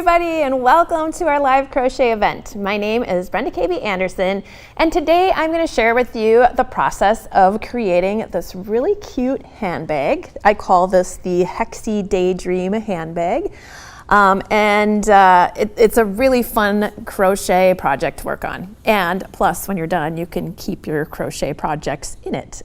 everybody, and welcome to our live crochet event. My name is Brenda KB Anderson, and today I'm going to share with you the process of creating this really cute handbag. I call this the Hexi Daydream handbag. It's a really fun crochet project to work on. And plus, when you're done, you can keep your crochet projects in it.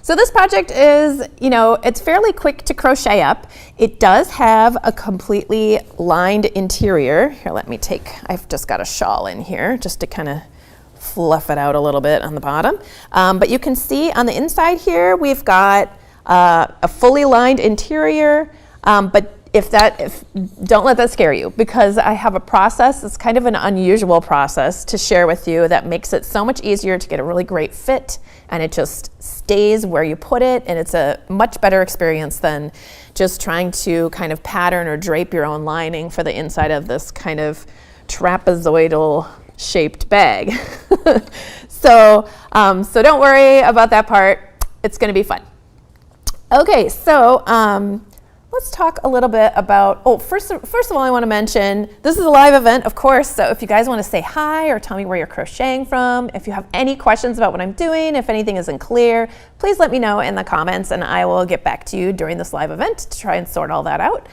So this project is, it's fairly quick to crochet up. It does have a completely lined interior. Here, I've just got a shawl in here just to kind of fluff it out a little bit on the bottom. But you can see on the inside here, we've got a fully lined interior, but don't let that scare you, because I have a process. It's kind of an unusual process to share with you that makes it so much easier to get a really great fit, and it just stays where you put it, and it's a much better experience than just trying to kind of pattern or drape your own lining for the inside of this kind of trapezoidal shaped bag. So don't worry about that part. It's going to be fun. Okay, so let's talk a little bit about, first of all, I want to mention, this is a live event, of course, so if you guys want to say hi or tell me where you're crocheting from, if you have any questions about what I'm doing, if anything isn't clear, please let me know in the comments, and I will get back to you during this live event to try and sort all that out.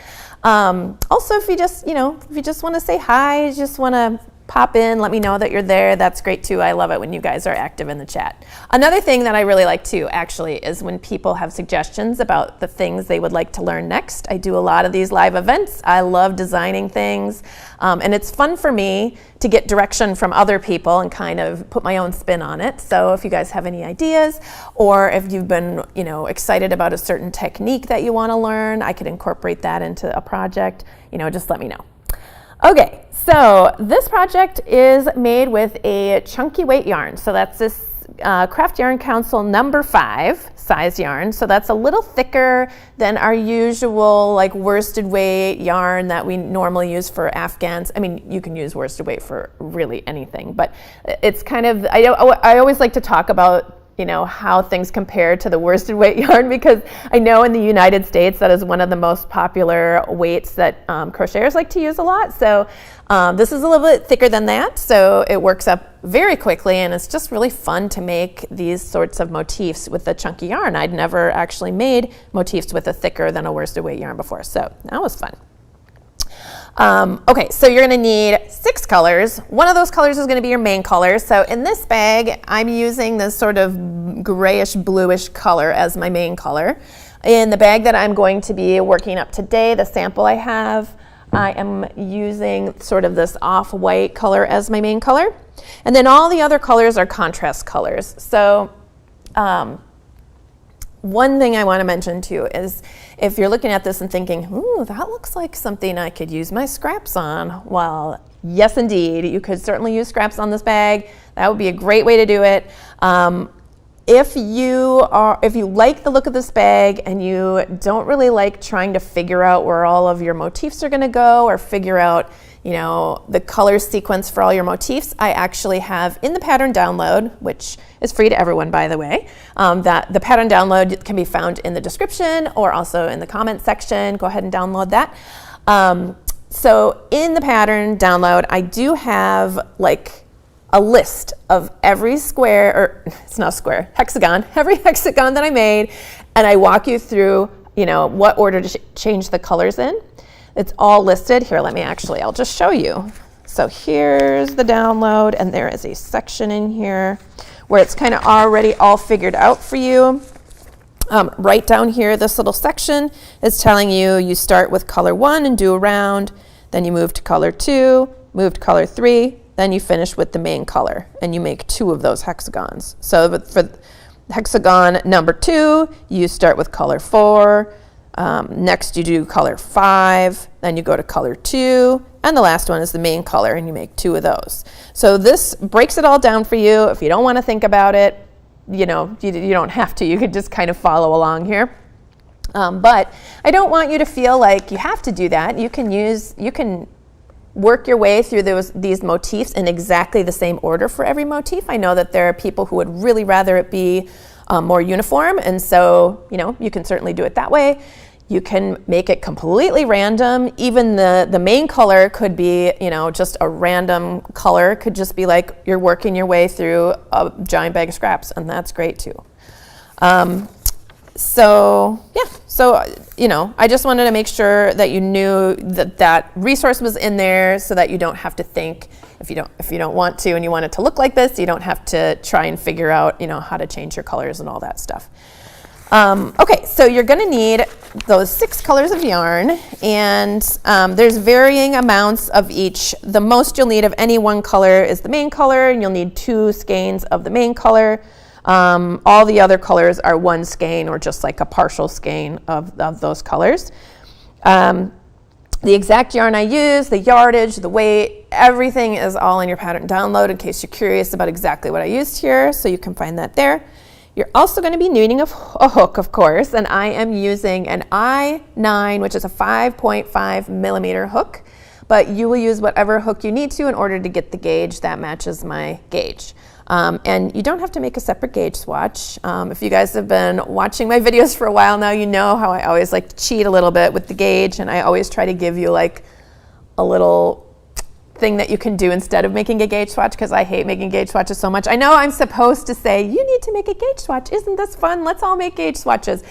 Also, if you just want to say hi, just want to pop in, let me know that you're there. That's great too. I love it when you guys are active in the chat. Another thing that I really like too, actually, is when people have suggestions about the things they would like to learn next. I do a lot of these live events. I love designing things, and it's fun for me to get direction from other people and kind of put my own spin on it. So if you guys have any ideas, or if you've been, excited about a certain technique that you want to learn, I could incorporate that into a project. Just let me know. Okay, so this project is made with a chunky weight yarn. So that's this Craft Yarn Council number 5 size yarn. So that's a little thicker than our usual worsted weight yarn that we normally use for Afghans. I mean, you can use worsted weight for really anything, but it's kind of, I always like to talk about how things compare to the worsted weight yarn, because I know in the United States that is one of the most popular weights that crocheters like to use a lot. So this is a little bit thicker than that, so it works up very quickly, and it's just really fun to make these sorts of motifs with the chunky yarn. I'd never actually made motifs with a thicker than a worsted weight yarn before, so that was fun. Okay, so you're going to need 6 colors. One of those colors is going to be your main color. So in this bag, I'm using this sort of grayish bluish color as my main color. In the bag that I'm going to be working up today, the sample I have, I am using sort of this off-white color as my main color. And then all the other colors are contrast colors. So one thing I want to mention too is if you're looking at this and thinking, ooh, that looks like something I could use my scraps on. Well, yes, indeed. You could certainly use scraps on this bag. That would be a great way to do it. If you like the look of this bag and you don't really like trying to figure out where all of your motifs are going to go, or figure out the color sequence for all your motifs, I actually have in the pattern download, which is free to everyone, by the way, that the pattern download can be found in the description or also in the comment section. Go ahead and download that. So in the pattern download, I do have a list of every square, or it's not square, hexagon, every hexagon that I made, and I walk you through, what order to change the colors in. It's all listed. Here, I'll just show you. So here's the download, and there is a section in here where it's kind of already all figured out for you. Right down here, this little section is telling you start with color 1 and do a round, then you move to color 2, move to color 3, then you finish with the main color, and you make 2 of those hexagons. So for hexagon number 2, you start with color 4, next you do color 5, then you go to color 2, and the last one is the main color, and you make 2 of those. So this breaks it all down for you. If you don't want to think about it, you don't have to. You could just kind of follow along here. But I don't want you to feel like you have to do that. You can work your way through these motifs in exactly the same order for every motif. I know that there are people who would really rather it be more uniform, and so you can certainly do it that way. You can make it completely random. Even the main color could be, you know, just a random color. Could just be like you're working your way through a giant bag of scraps, and that's great too. So yeah, so you know, I just wanted to make sure that you knew that that resource was in there, so that you don't have to think if you don't want to and you want it to look like this, you don't have to try and figure out, you know, how to change your colors and all that stuff. Okay, so you're going to need those 6 colors of yarn, and there's varying amounts of each. The most you'll need of any one color is the main color, and you'll need 2 skeins of the main color. All the other colors are 1 skein or just like a partial skein of those colors. The exact yarn I use, the yardage, the weight, everything is all in your pattern download in case you're curious about exactly what I used here, so you can find that there. You're also going to be needing a hook, of course, and I am using an I-9, which is a 5.5 millimeter hook, but you will use whatever hook you need to in order to get the gauge that matches my gauge. And you don't have to make a separate gauge swatch. If you guys have been watching my videos for a while now, you know how I always like to cheat a little bit with the gauge, and I always try to give you like a little thing that you can do instead of making a gauge swatch, because I hate making gauge swatches so much. I know I'm supposed to say, you need to make a gauge swatch. Isn't this fun? Let's all make gauge swatches.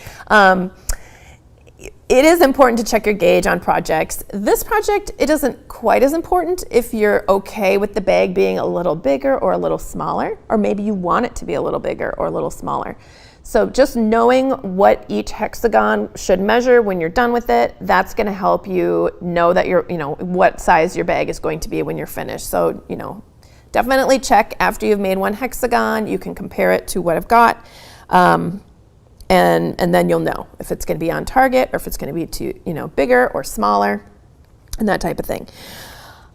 It is important to check your gauge on projects. This project, it isn't quite as important if you're okay with the bag being a little bigger or a little smaller, or maybe you want it to be a little bigger or a little smaller. So just knowing what each hexagon should measure when you're done with it, that's going to help you know that you know, what size your bag is going to be when you're finished. So, you know, definitely check after you've made one hexagon. You can compare it to what I've got. And then you'll know if it's going to be on target or if it's going to be too, you know, bigger or smaller and that type of thing.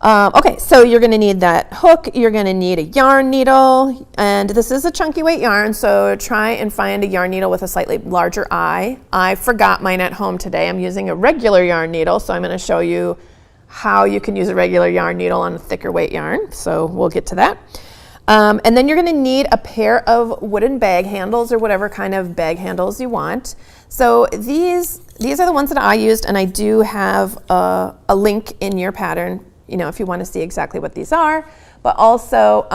Okay, so you're going to need that hook. You're going to need a yarn needle, and this is a chunky weight yarn, so try and find a yarn needle with a slightly larger eye. I forgot mine at home today. I'm using a regular yarn needle, so I'm going to show you how you can use a regular yarn needle on a thicker weight yarn, so we'll get to that. And then you're going to need a pair of wooden bag handles or whatever kind of bag handles you want. So these are the ones that I used, and I do have a link in your pattern, you know, if you want to see exactly what these are. But also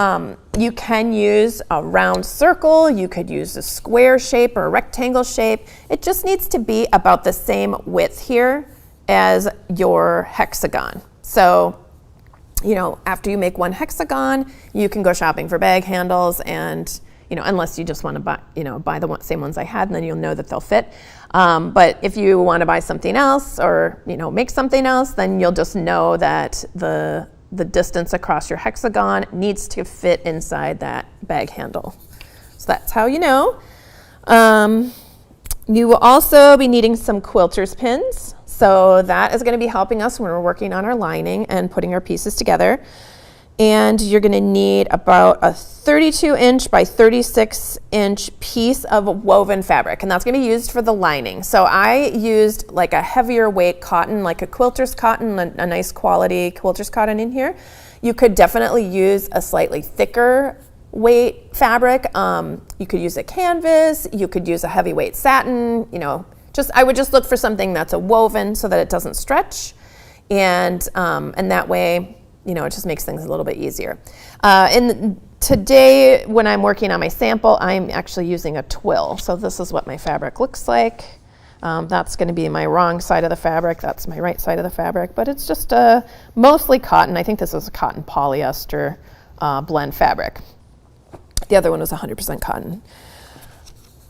you can use a round circle, you could use a square shape or a rectangle shape. It just needs to be about the same width here as your hexagon. So, you know, after you make one hexagon, you can go shopping for bag handles, and, you know, unless you just want to buy, you know, buy the same ones I had, and then you'll know that they'll fit. But if you want to buy something else or, you know, make something else, then you'll just know that the distance across your hexagon needs to fit inside that bag handle. So that's how you know. You will also be needing some quilter's pins. So that is going to be helping us when we're working on our lining and putting our pieces together. And you're going to need about a 32-inch by 36-inch piece of woven fabric, and that's going to be used for the lining. So I used like a heavier weight cotton, like a quilter's cotton, a nice quality quilter's cotton in here. You could definitely use a slightly thicker weight fabric. You could use a canvas, you could use a heavyweight satin, you know, I would just look for something that's a woven so that it doesn't stretch, and that way, you know, it just makes things a little bit easier. And today, when I'm working on my sample, I'm actually using a twill. So this is what my fabric looks like. That's going to be my wrong side of the fabric. That's my right side of the fabric, but it's just mostly cotton. I think this is a cotton polyester blend fabric. The other one was 100% cotton.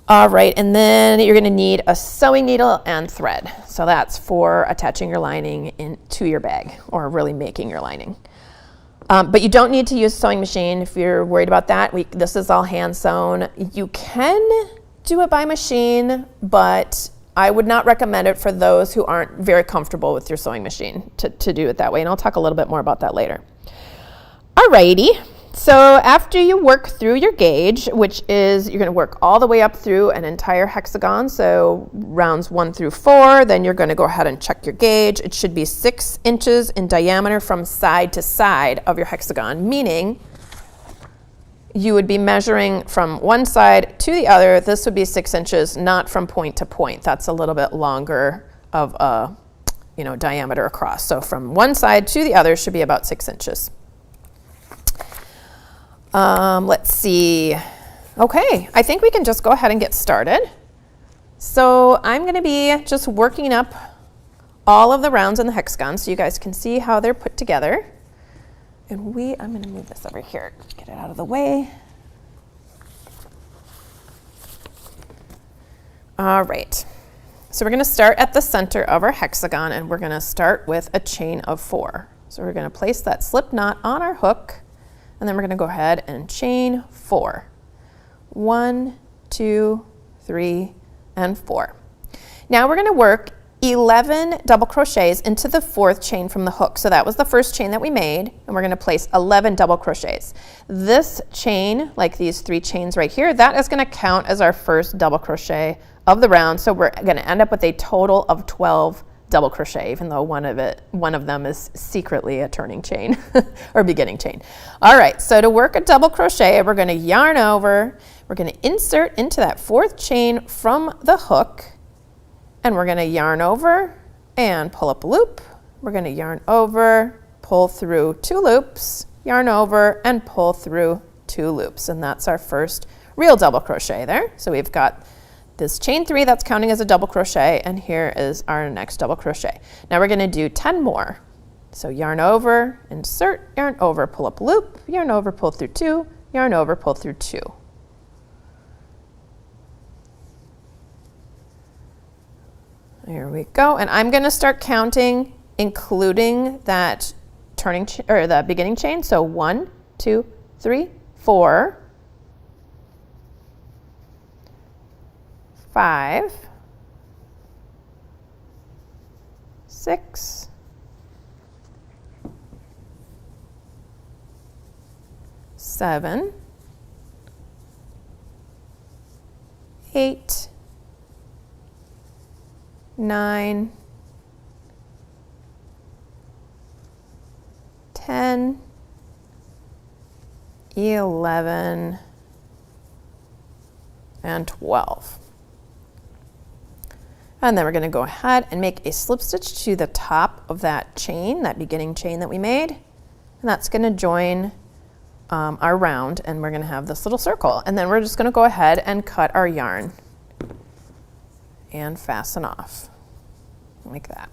All right, and then you're going to need a sewing needle and thread. So that's for attaching your lining into your bag, or really making your lining. But you don't need to use a sewing machine if you're worried about that. This is all hand sewn. You can do it by machine, but I would not recommend it for those who aren't very comfortable with your sewing machine to do it that way. And I'll talk a little bit more about that later. All righty. So after you work through your gauge, which is you're going to work all the way up through an entire hexagon, so rounds 1 through 4, then you're going to go ahead and check your gauge. It should be 6 inches in diameter from side to side of your hexagon, meaning you would be measuring from one side to the other. This would be 6 inches, not from point to point. That's a little bit longer of diameter across. So from one side to the other should be about 6 inches. Let's see. Okay, I think we can just go ahead and get started. So I'm going to be just working up all of the rounds in the hexagon so you guys can see how they're put together. And I'm going to move this over here, get it out of the way. All right, so we're going to start at the center of our hexagon, and we're going to start with a chain of 4. So we're going to place that slip knot on our hook, and then we're going to go ahead and chain 4. 1, 2, 3, and 4. Now we're going to work 11 double crochets into the 4th chain from the hook. So that was the first chain that we made, and we're going to place 11 double crochets. This chain, like these 3 chains right here, that is going to count as our first double crochet of the round. So we're going to end up with a total of 12 double crochet, even though one of them is secretly a turning chain or beginning chain. All right, so to work a double crochet, we're going to yarn over, we're going to insert into that 4th chain from the hook, and we're going to yarn over and pull up a loop. We're going to yarn over, pull through 2 loops, yarn over and pull through 2 loops, and that's our first real double crochet there. So we've got this chain 3 that's counting as a double crochet, and here is our next double crochet. Now we're going to do 10 more. So yarn over, insert, yarn over, pull up a loop, yarn over, pull through 2, yarn over, pull through 2. There we go, and I'm going to start counting, including that turning or the beginning chain. So 1, 2, 3, 4, 5, 6, 7, 8, 9, 10, 11, and 12. And then we're going to go ahead and make a slip stitch to the top of that chain, that beginning chain that we made. And that's going to join our round, and we're going to have this little circle. And then we're just going to go ahead and cut our yarn and fasten off like that.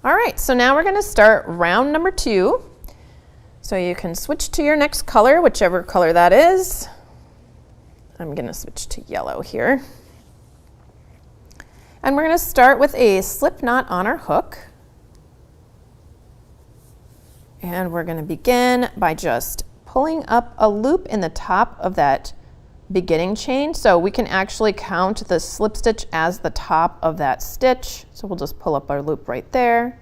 All right, so now we're going to start round number 2. So you can switch to your next color, whichever color that is. I'm going to switch to yellow here. And we're going to start with a slip knot on our hook. And we're going to begin by just pulling up a loop in the top of that beginning chain. So we can actually count the slip stitch as the top of that stitch. So we'll just pull up our loop right there,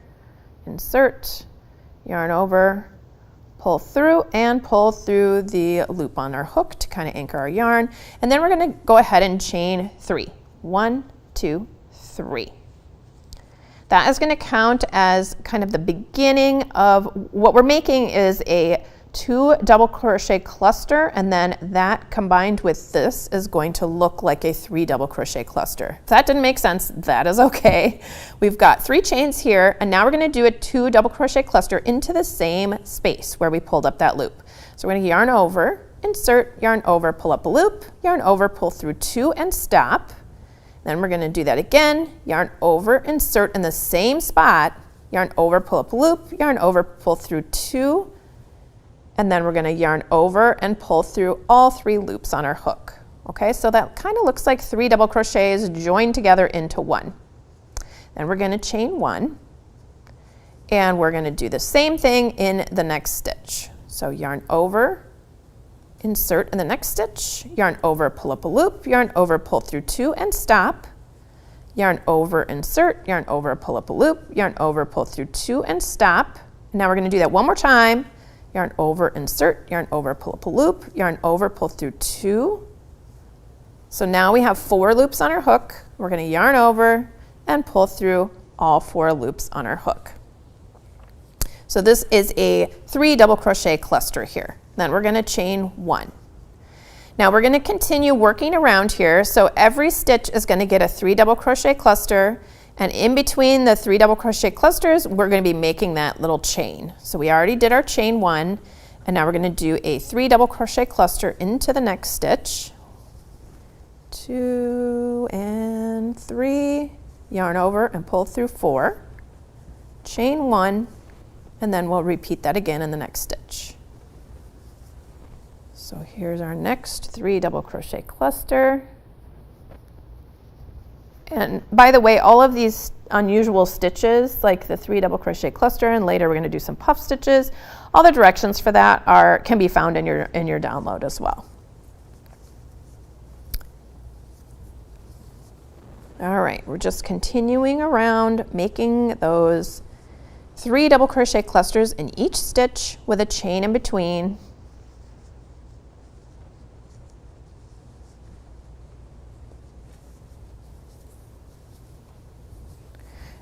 insert, yarn over, pull through, and pull through the loop on our hook to kind of anchor our yarn. And then we're going to go ahead and chain 3. 1, 2, 3. That is going to count as kind of the beginning of what we're making is a 2 double crochet cluster, and then that combined with this is going to look like a 3 double crochet cluster. If that didn't make sense, that is okay. We've got 3 chains here, and now we're going to do a 2 double crochet cluster into the same space where we pulled up that loop. So we're going to yarn over, insert, yarn over, pull up a loop, yarn over, pull through 2 and stop. Then we're going to do that again, yarn over, insert in the same spot, yarn over, pull up a loop, yarn over, pull through 2, and then we're going to yarn over and pull through all 3 loops on our hook. Okay, so that kind of looks like 3 double crochets joined together into 1. Then we're going to chain 1, and we're going to do the same thing in the next stitch. So yarn over, insert in the next stitch, yarn over, pull up a loop, yarn over, pull through 2 and stop, yarn over, insert, yarn over, pull up a loop, yarn over, pull through 2 and stop. Now we're going to do that one more time. Yarn over, insert, yarn over, pull up a loop, yarn over, pull through 2. So now we have 4 loops on our hook. We're going to yarn over and pull through all 4 loops on our hook. So this is a 3 double crochet cluster here. Then we're going to chain 1. Now we're going to continue working around here. So every stitch is going to get a 3 double crochet cluster, and in between the 3 double crochet clusters, we're going to be making that little chain. So we already did our chain 1, and now we're going to do a 3 double crochet cluster into the next stitch. 2 and 3, yarn over and pull through 4, chain 1, and then we'll repeat that again in the next stitch. So here's our next 3 double crochet cluster. And by the way, all of these unusual stitches, like the 3 double crochet cluster, and later we're going to do some puff stitches, all the directions for that can be found in your download as well. All right, we're just continuing around making those 3 double crochet clusters in each stitch with a chain in between.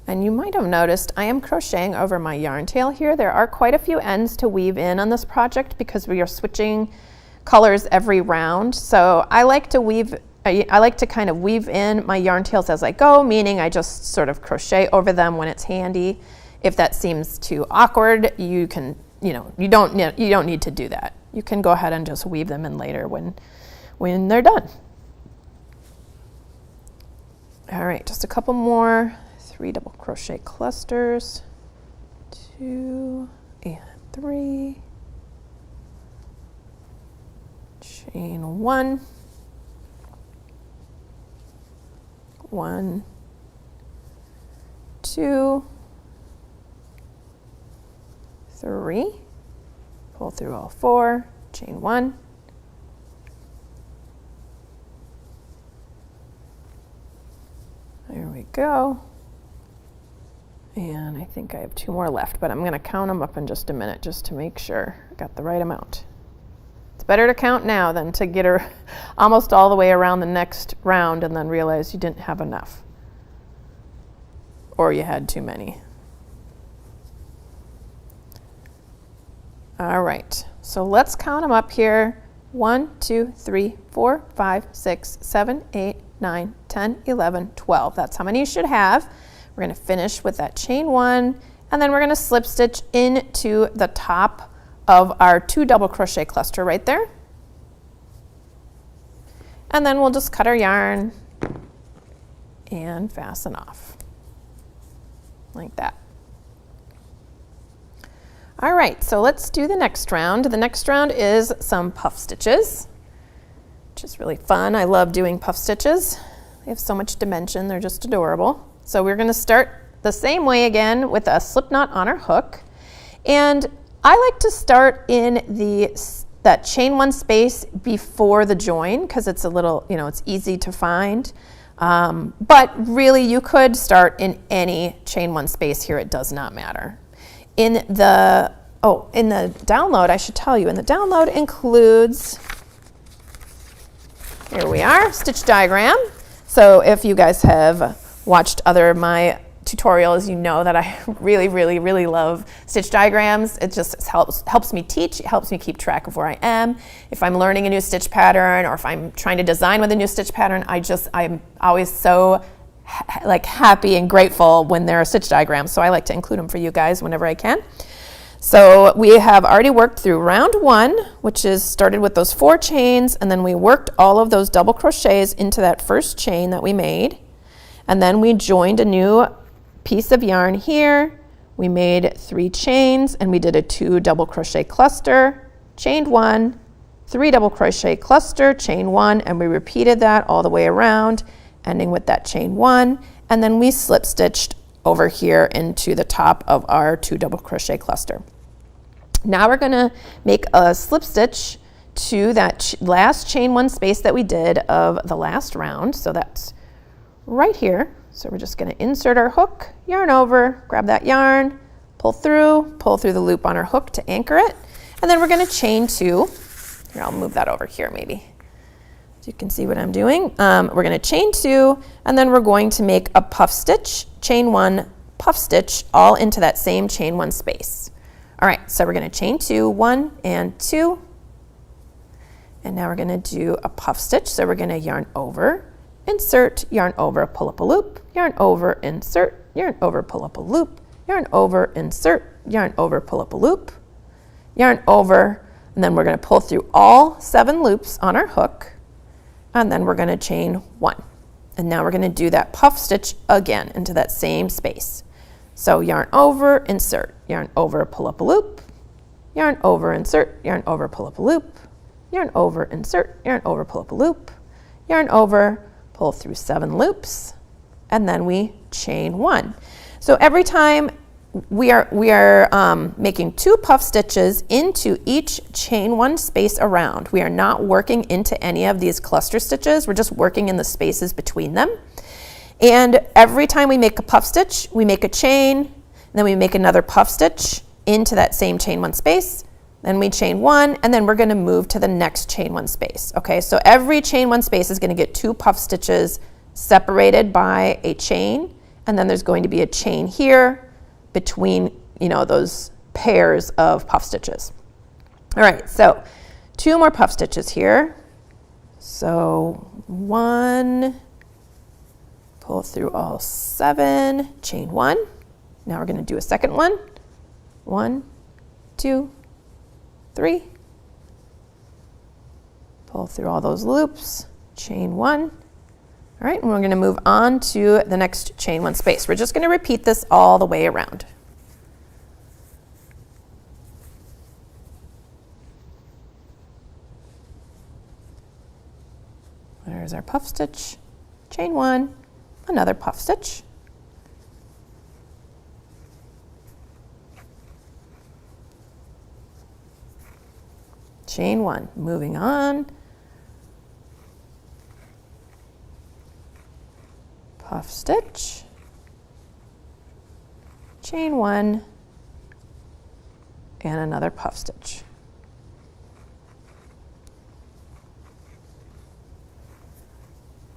And you might have noticed I am crocheting over my yarn tail here. There are quite a few ends to weave in on this project because we are switching colors every round. So I like to kind of weave in my yarn tails as I go, meaning I just sort of crochet over them when it's handy. If that seems too awkward, you can, you don't need to do that. You can go ahead and just weave them in later when they're done. All right, just a couple more 3 double crochet clusters, 2 and 3, chain 1, 1, 2, 3, pull through all 4, chain 1, there we go. And I think I have 2 more left, but I'm going to count them up in just a minute just to make sure I got the right amount. It's better to count now than to get her almost all the way around the next round and then realize you didn't have enough. Or you had too many. All right, so let's count them up here. 1, 2, 3, 4, 5, 6, 7, 8, 9, 10, 11, 12. That's how many you should have. We're going to finish with that chain 1, and then we're going to slip stitch into the top of our 2 double crochet cluster right there. And then we'll just cut our yarn and fasten off like that. All right, so let's do the next round. The next round is some puff stitches, which is really fun. I love doing puff stitches. They have so much dimension, they're just adorable. So we're going to start the same way again with a slip knot on our hook. And I like to start in that chain 1 space before the join because it's a little, it's easy to find. But really you could start in any chain 1 space here, it does not matter. In the download, I should tell you, in the download includes, here we are, stitch diagram. So if you guys have watched other of my tutorials, you know that I really, really, really love stitch diagrams. It just helps me teach, it helps me keep track of where I am. If I'm learning a new stitch pattern or if I'm trying to design with a new stitch pattern, I'm always so happy and grateful when there are stitch diagrams. So I like to include them for you guys whenever I can. So we have already worked through round 1, which is started with those 4 chains, and then we worked all of those double crochets into that first chain that we made. And then we joined a new piece of yarn here. We made 3 chains and we did a 2 double crochet cluster, chained 1, 3 double crochet cluster, chain 1, and we repeated that all the way around, ending with that chain 1, and then we slip stitched over here into the top of our 2 double crochet cluster. Now we're going to make a slip stitch to that last chain 1 space that we did of the last round. So that's right here. So we're just going to insert our hook, yarn over, grab that yarn, pull through the loop on our hook to anchor it, and then we're going to chain 2. Here, I'll move that over here maybe so you can see what I'm doing. We're going to chain 2, and then we're going to make a puff stitch, chain 1, puff stitch, all into that same chain 1 space. All right, so we're going to chain 2, 1 and 2, And now we're going to do a puff stitch. So we're going to yarn over, insert, yarn over, pull up a loop, yarn over, insert, yarn over, pull up a loop, yarn over, insert, yarn over, pull up a loop, yarn over, and then we're going to pull through all 7 loops on our hook, and then we're going to chain 1. And now we're going to do that puff stitch again into that same space. So yarn over, insert, yarn over, pull up a loop, yarn over, insert, yarn over, pull up a loop, yarn over, insert, yarn over, pull up a loop, yarn over, pull through 7 loops, and then we chain 1. So every time we are making 2 puff stitches into each chain 1 space around. We are not working into any of these cluster stitches. We're just working in the spaces between them. And every time we make a puff stitch, we make a chain, and then we make another puff stitch into that same chain 1 space. Then we chain 1, and then we're going to move to the next chain 1 space. Okay, so every chain 1 space is going to get 2 puff stitches separated by a chain, and then there's going to be a chain here between, those pairs of puff stitches. All right, so 2 more puff stitches here. So 1, pull through all 7, chain 1. Now we're going to do a second one. 1, 2, 3. Pull through all those loops, chain 1. All right, and we're going to move on to the next chain 1 space. We're just going to repeat this all the way around. There's our puff stitch, chain 1, another puff stitch, chain 1. Moving on, puff stitch, chain 1, and another puff stitch.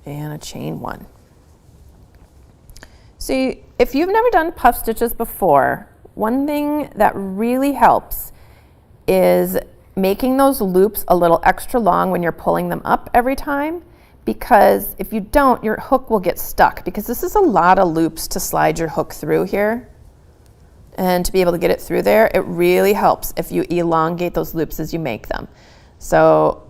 And a chain 1. So if you've never done puff stitches before, one thing that really helps is making those loops a little extra long when you're pulling them up every time, because if you don't, your hook will get stuck, because this is a lot of loops to slide your hook through here. And to be able to get it through there, it really helps if you elongate those loops as you make them. So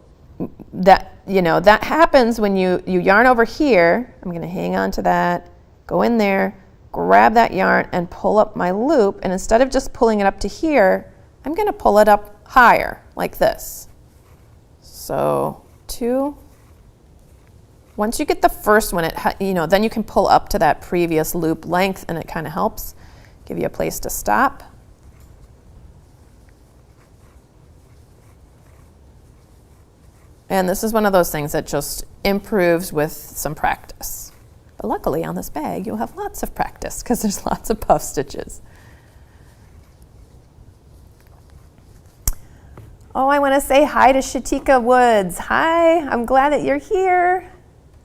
that happens when you yarn over here. I'm going to hang on to that, go in there, grab that yarn and pull up my loop, and instead of just pulling it up to here, I'm going to pull it up higher like this. So 2. Once you get the first one, then you can pull up to that previous loop length, and it kind of helps give you a place to stop. And this is one of those things that just improves with some practice. But luckily on this bag, you'll have lots of practice because there's lots of puff stitches. Oh, I want to say hi to Shatika Woods. Hi, I'm glad that you're here.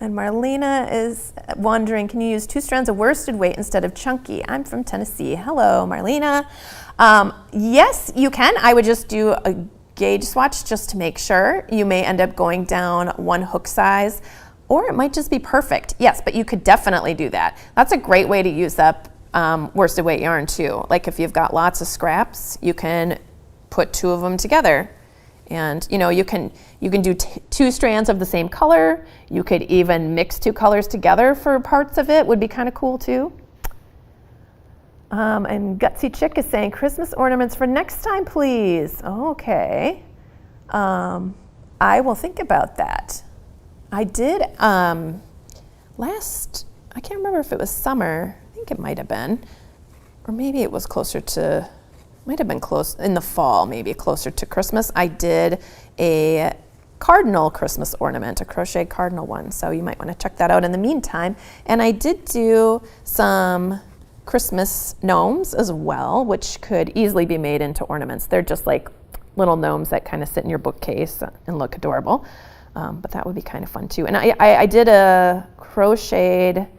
And Marlena is wondering, can you use 2 strands of worsted weight instead of chunky? I'm from Tennessee. Hello, Marlena. Yes, you can. I would just do a gauge swatch just to make sure. You may end up going down 1 hook size, or it might just be perfect. Yes, but you could definitely do that. That's a great way to use up worsted weight yarn too. Like if you've got lots of scraps, you can put 2 of them together. And you can do 2 strands of the same color. You could even mix 2 colors together for parts of it. Would be kind of cool too. And Gutsy Chick is saying, Christmas ornaments for next time, please. Okay. I will think about that. I did I can't remember if it was summer. I think it might have been. Or maybe it was might have been close in the fall, maybe closer to Christmas. I did a cardinal Christmas ornament, a crocheted cardinal one. So you might want to check that out in the meantime. And I did do some Christmas gnomes as well, which could easily be made into ornaments. They're just like little gnomes that kind of sit in your bookcase and look adorable. But that would be kind of fun too. And I did a crocheted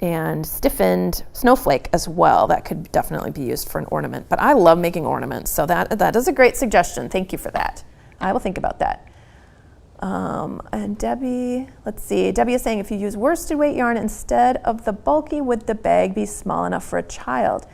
and stiffened snowflake as well. That could definitely be used for an ornament. But I love making ornaments, so that is a great suggestion. Thank you for that. I will think about that. And Debbie, let's see. Debbie is saying, if you use worsted weight yarn instead of the bulky, would the bag be small enough for a child?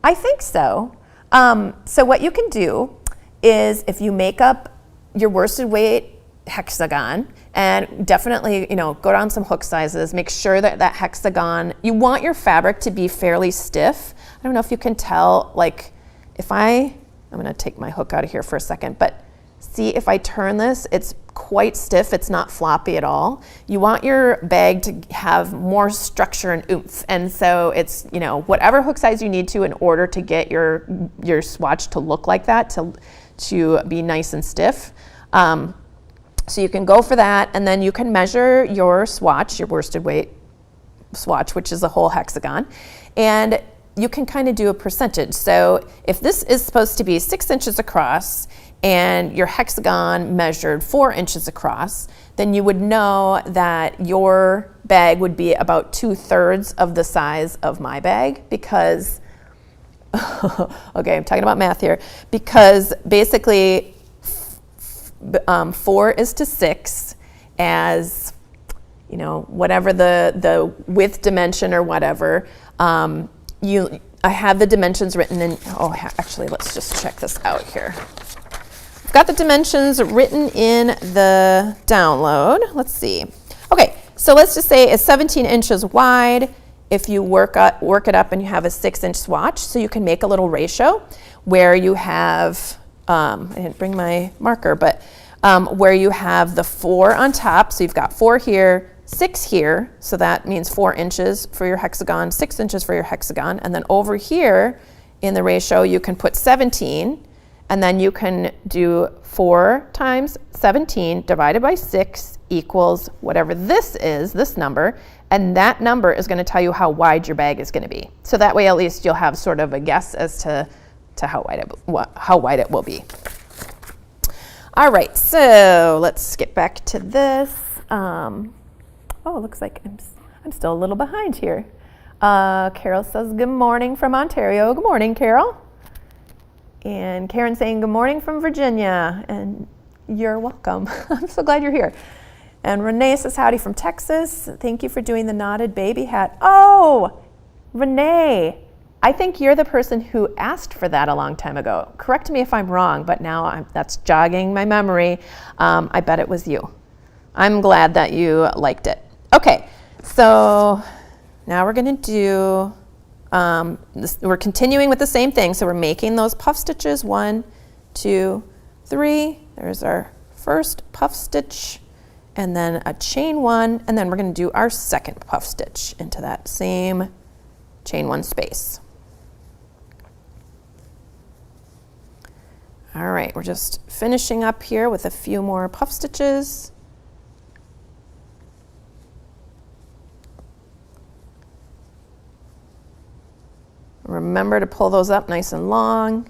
I think so. So what you can do is, if you make up your worsted weight hexagon, and definitely, go down some hook sizes, make sure that that hexagon, you want your fabric to be fairly stiff. I don't know if you can tell, like I'm gonna take my hook out of here for a second, but see, if I turn this, it's quite stiff, it's not floppy at all. You want your bag to have more structure and oomph, and so it's, whatever hook size you need to in order to get your swatch to look like that, to be nice and stiff. So you can go for that, and then you can measure your swatch, your worsted weight swatch, which is a whole hexagon, and you can kind of do a percentage. So if this is supposed to be 6 inches across and your hexagon measured 4 inches across, then you would know that your bag would be about 2/3 of the size of my bag, because, okay, I'm talking about math here, because basically 4 is to 6 as, whatever the width dimension or whatever. I have the dimensions written in, actually, let's just check this out here. I've got the dimensions written in the download. Let's see. Okay, so let's just say it's 17 inches wide. If you work it up and you have a 6-inch swatch, so you can make a little ratio where you have, I didn't bring my marker, but where you have the 4 on top, so you've got 4 here, 6 here, so that means 4 inches for your hexagon, 6 inches for your hexagon, and then over here in the ratio you can put 17, and then you can do 4 times 17 divided by 6 equals whatever this is, this number, and that number is going to tell you how wide your bag is going to be. So that way at least you'll have sort of a guess as to how wide it will be. All right, so let's get back to this. It looks like I'm still a little behind here. Carol says, good morning from Ontario. Good morning, Carol. And Karen saying, good morning from Virginia. And you're welcome. I'm so glad you're here. And Renee says, howdy from Texas. Thank you for doing the knotted baby hat. Oh, Renee, I think you're the person who asked for that a long time ago. Correct me if I'm wrong, but now that's jogging my memory. I bet it was you. I'm glad that you liked it. Okay, so now we're going to do, we're continuing with the same thing. So we're making those puff stitches, 1, 2, 3. There's our first puff stitch, and then a chain 1, and then we're going to do our second puff stitch into that same chain 1 space. All right, we're just finishing up here with a few more puff stitches. Remember to pull those up nice and long.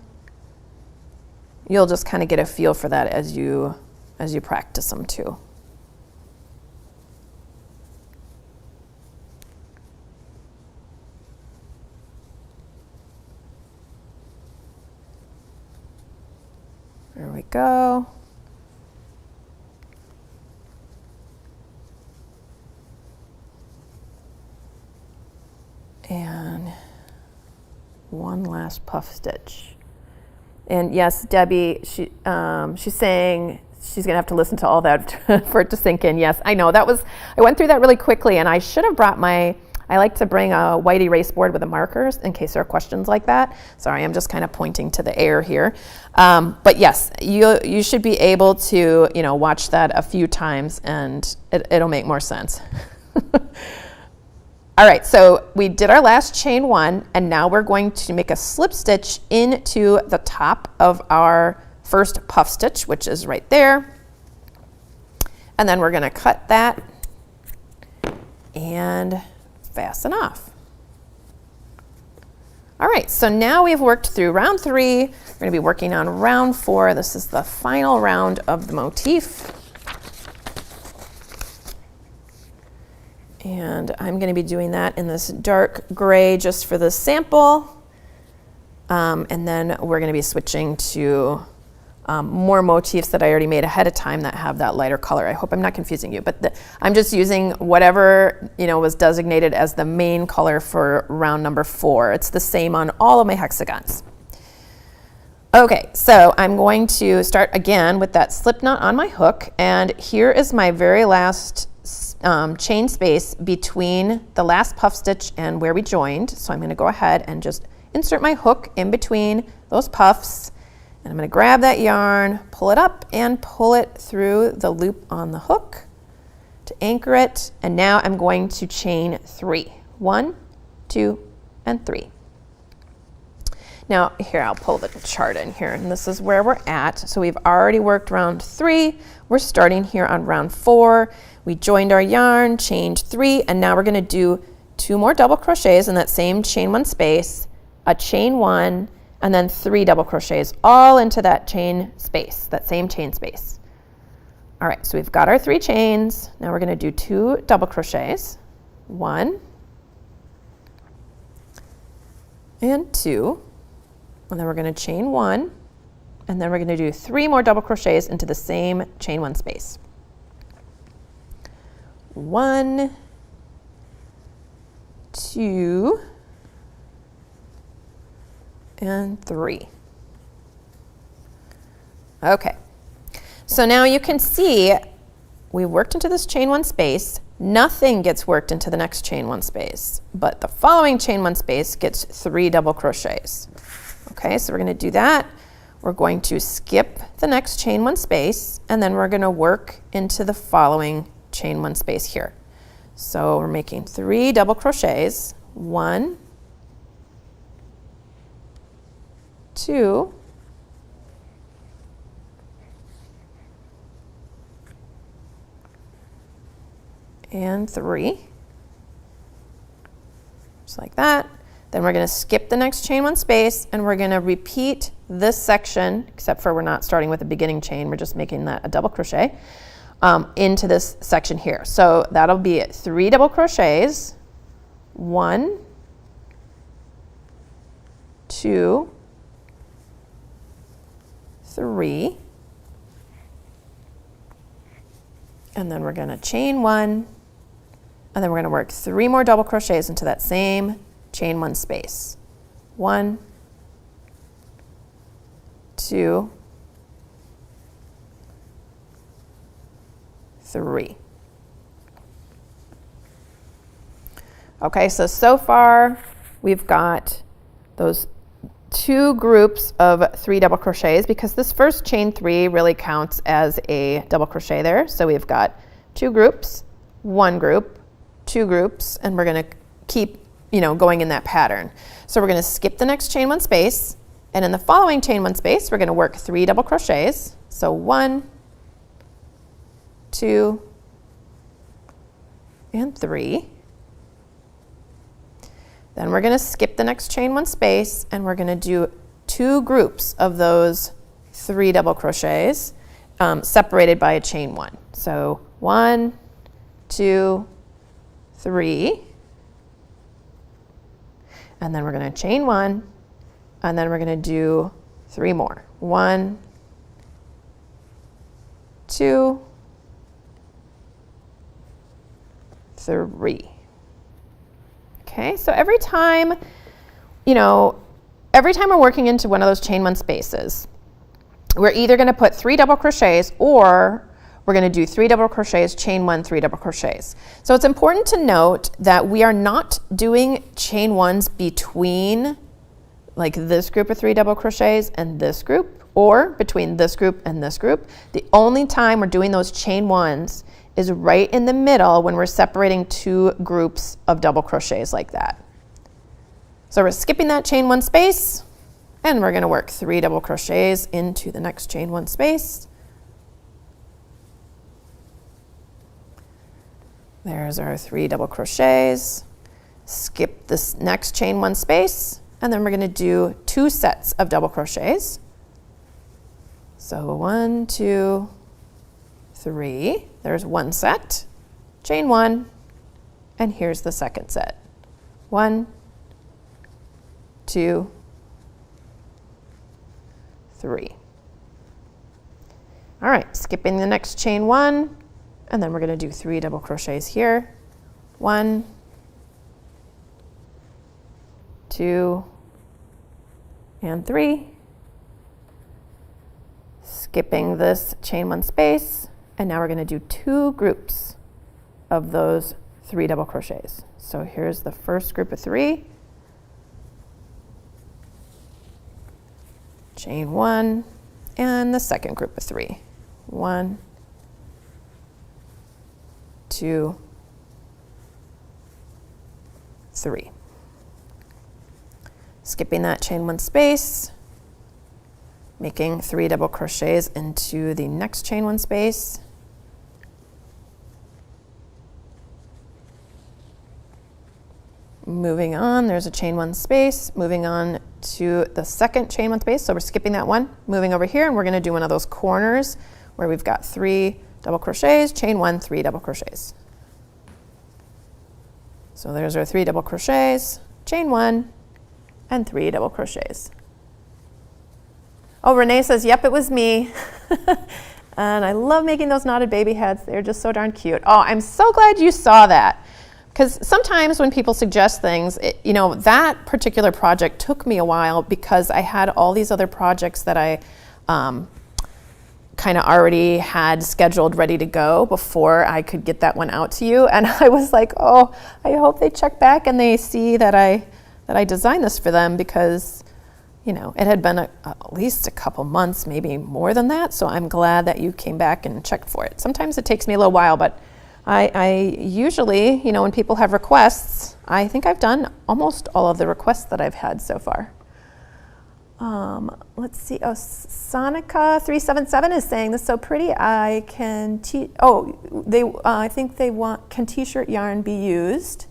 You'll just kind of get a feel for that as you practice them too. There we go. And one last puff stitch. And yes, Debbie, she's saying she's gonna have to listen to all that for it to sink in. Yes, I know, I went through that really quickly, and I should have brought I like to bring a white erase board with the markers in case there are questions like that. Sorry, I'm just kind of pointing to the air here. But yes, you should be able to, watch that a few times, and it'll make more sense. All right, so we did our last chain 1, and now we're going to make a slip stitch into the top of our first puff stitch, which is right there. And then we're going to cut that and fasten off. All right, so now we've worked through round 3. We're going to be working on round 4. This is the final round of the motif. And I'm going to be doing that in this dark gray just for the sample. And then we're going to be switching to more motifs that I already made ahead of time that have that lighter color. I hope I'm not confusing you, but I'm just using whatever, you know, was designated as the main color for round number 4. It's the same on all of my hexagons. Okay, so I'm going to start again with that slip knot on my hook, and here is my very last chain space between the last puff stitch and where we joined. So I'm going to go ahead and just insert my hook in between those puffs, and I'm going to grab that yarn, pull it up, and pull it through the loop on the hook to anchor it. And now I'm going to chain 3. 1, 2, and 3. Now here, I'll pull the chart in here, and this is where we're at. So we've already worked round 3. We're starting here on round 4. We joined our yarn, chained 3, and now we're going to do 2 more double crochets in that same chain 1 space, a chain 1, and then 3 double crochets all into that chain space, that same chain space. All right, so we've got our 3 chains. Now we're going to do 2 double crochets, 1 and 2, and then we're going to chain 1, and then we're going to do 3 more double crochets into the same chain 1 space. 1, 2, and 3. Okay, so now you can see we worked into this chain 1 space. Nothing gets worked into the next chain 1 space, but the following chain 1 space gets 3 double crochets. Okay, so we're going to do that. We're going to skip the next chain 1 space, and then we're going to work into the following chain 1 space here. So we're making 3 double crochets, 1, 2, and 3, just like that. Then we're going to skip the next chain 1 space, and we're going to repeat this section, except for we're not starting with a beginning chain, we're just making that a double crochet into this section here. So that'll be 3 double crochets, 1, 2, 3, and then we're going to chain 1, and then we're going to work 3 more double crochets into that same chain 1 space. 1, 2, 3. Okay, so far we've got those 2 groups of 3 double crochets, because this first chain 3 really counts as a double crochet there. So we've got 2 groups, 1 group, 2 groups, and we're going to keep, you know, going in that pattern. So we're going to skip the next chain 1 space, and in the following chain 1 space we're going to work 3 double crochets. So 1, 2, and 3. Then we're going to skip the next chain 1 space, and we're going to do 2 groups of those 3 double crochets separated by a chain 1. So 1, 2, 3, and then we're going to chain 1, and then we're going to do 3 more. 1, 2, 3. Okay, so every time, you know, every time we're working into one of those chain 1 spaces, we're either going to put 3 double crochets, or we're going to do 3 double crochets, chain 1, 3 double crochets. So it's important to note that we are not doing chain 1s between like this group of 3 double crochets and this group, or between this group and this group. The only time we're doing those chain 1s is right in the middle when we're separating 2 groups of double crochets like that. So we're skipping that chain 1 space, and we're going to work 3 double crochets into the next chain 1 space. There's our 3 double crochets. Skip this next chain 1 space, and then we're going to do 2 sets of double crochets. So 1, 2, 3. There's 1 set, chain 1, and here's the second set. 1, 2, 3. All right, skipping the next chain 1, and then we're going to do 3 double crochets here. 1, 2, and 3. Skipping this chain 1 space, and now we're going to do 2 groups of those 3 double crochets. So here's the first group of 3. Chain 1, and the second group of 3. 1, 2, 3. Skipping that chain 1 space, making 3 double crochets into the next chain 1 space. Moving on, there's a chain 1 space, moving on to the second chain 1 space, so we're skipping that one, moving over here, and we're going to do one of those corners where we've got 3 double crochets, chain 1, 3 double crochets. So there's our 3 double crochets, chain 1, and 3 double crochets. Oh, Renee says, yep, it was me. And I love making those knotted baby heads. They're just so darn cute. Oh, I'm so glad you saw that. Because sometimes when people suggest things, that particular project took me a while because I had all these other projects that I kind of already had scheduled ready to go before I could get that one out to you. And I was like, oh, I hope they check back and they see that I designed this for them, because it had been at least a couple months, maybe more than that. So I'm glad that you came back and checked for it. Sometimes it takes me a little while, but I usually, when people have requests, I think I've done almost all of the requests that I've had so far. Let's see. Oh, Sonica377 is saying this is so pretty. I can I think they want, can t-shirt yarn be used?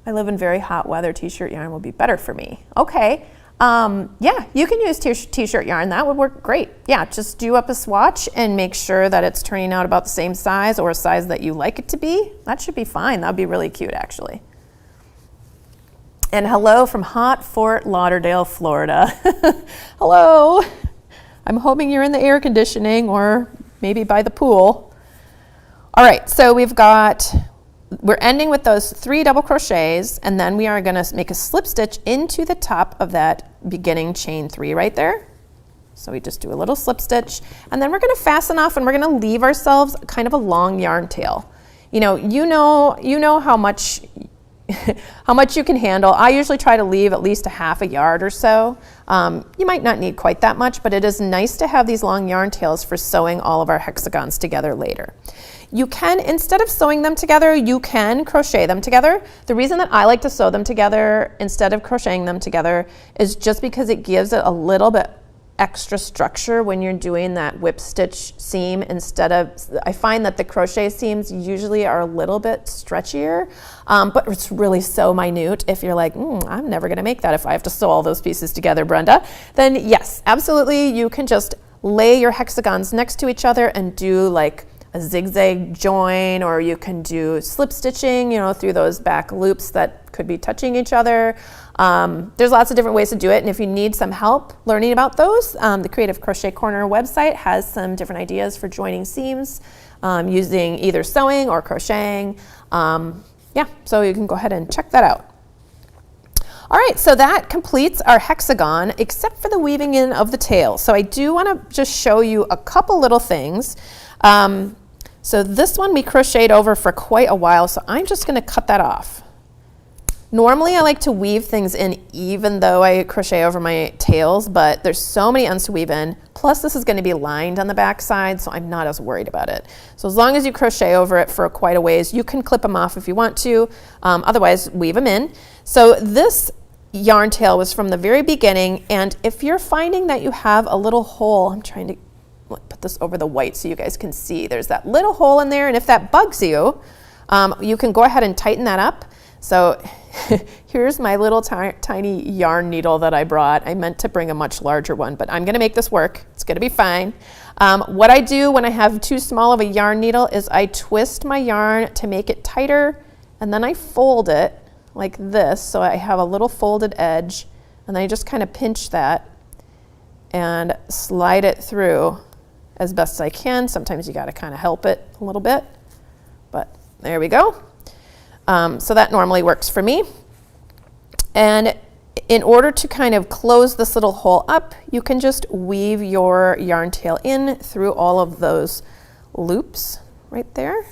I live in very hot weather. T-shirt yarn will be better for me. Okay. Yeah, you can use t-shirt yarn. That would work great. Yeah, just do up a swatch and make sure that it's turning out about the same size or a size that you like it to be. That should be fine. That would be really cute, actually. And hello from hot Fort Lauderdale, Florida. Hello. I'm hoping you're in the air conditioning or maybe by the pool. All right, so we're ending with those 3 double crochets, and then we are going to make a slip stitch into the top of that beginning chain 3 right there. So we just do a little slip stitch, and then we're going to fasten off, and we're going to leave ourselves kind of a long yarn tail. You know how much how much you can handle. I usually try to leave at least a half a yard or so. You might not need quite that much, but it is nice to have these long yarn tails for sewing all of our hexagons together later. You can, instead of sewing them together, you can crochet them together. The reason that I like to sew them together instead of crocheting them together is just because it gives it a little bit extra structure when you're doing that whip stitch seam instead of, I find that the crochet seams usually are a little bit stretchier, but it's really so minute. If you're like, I'm never gonna make that if I have to sew all those pieces together, Brenda, then yes, absolutely, you can just lay your hexagons next to each other and do like a zigzag join, or you can do slip stitching, through those back loops that could be touching each other. There's lots of different ways to do it, and if you need some help learning about those, the Creative Crochet Corner website has some different ideas for joining seams using either sewing or crocheting. So you can go ahead and check that out. All right, so that completes our hexagon, except for the weaving in of the tail. So I do want to just show you a couple little things. So this one we crocheted over for quite a while, so I'm just going to cut that off. Normally I like to weave things in even though I crochet over my tails, but there's so many ends to weave in, plus this is going to be lined on the back side, so I'm not as worried about it. So as long as you crochet over it for quite a ways, you can clip them off if you want to, otherwise weave them in. So this yarn tail was from the very beginning, and if you're finding that you have a little hole, I'm trying to put this over the white so you guys can see, there's that little hole in there, and if that bugs you, you can go ahead and tighten that up. So here's my little tiny yarn needle that I brought. I meant to bring a much larger one, but I'm gonna make this work. It's gonna be fine. What I do when I have too small of a yarn needle is I twist my yarn to make it tighter, and then I fold it like this, so I have a little folded edge, and then I just kind of pinch that and slide it through, as best as I can. Sometimes you got to kind of help it a little bit, but there we go. So that normally works for me. And in order to kind of close this little hole up, you can just weave your yarn tail in through all of those loops right there.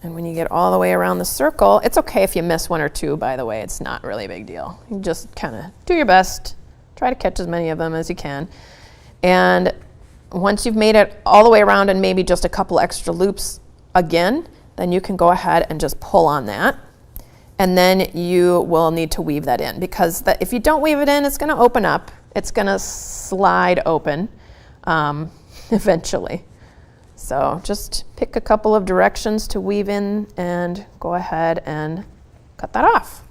And when you get all the way around the circle, it's okay if you miss one or two, by the way. It's not really a big deal. You just kind of do your best. Try to catch as many of them as you can. And once you've made it all the way around and maybe just a couple extra loops again, then you can go ahead and just pull on that. And then you will need to weave that in, because if you don't weave it in, it's going to open up. It's going to slide open eventually. So just pick a couple of directions to weave in and go ahead and cut that off.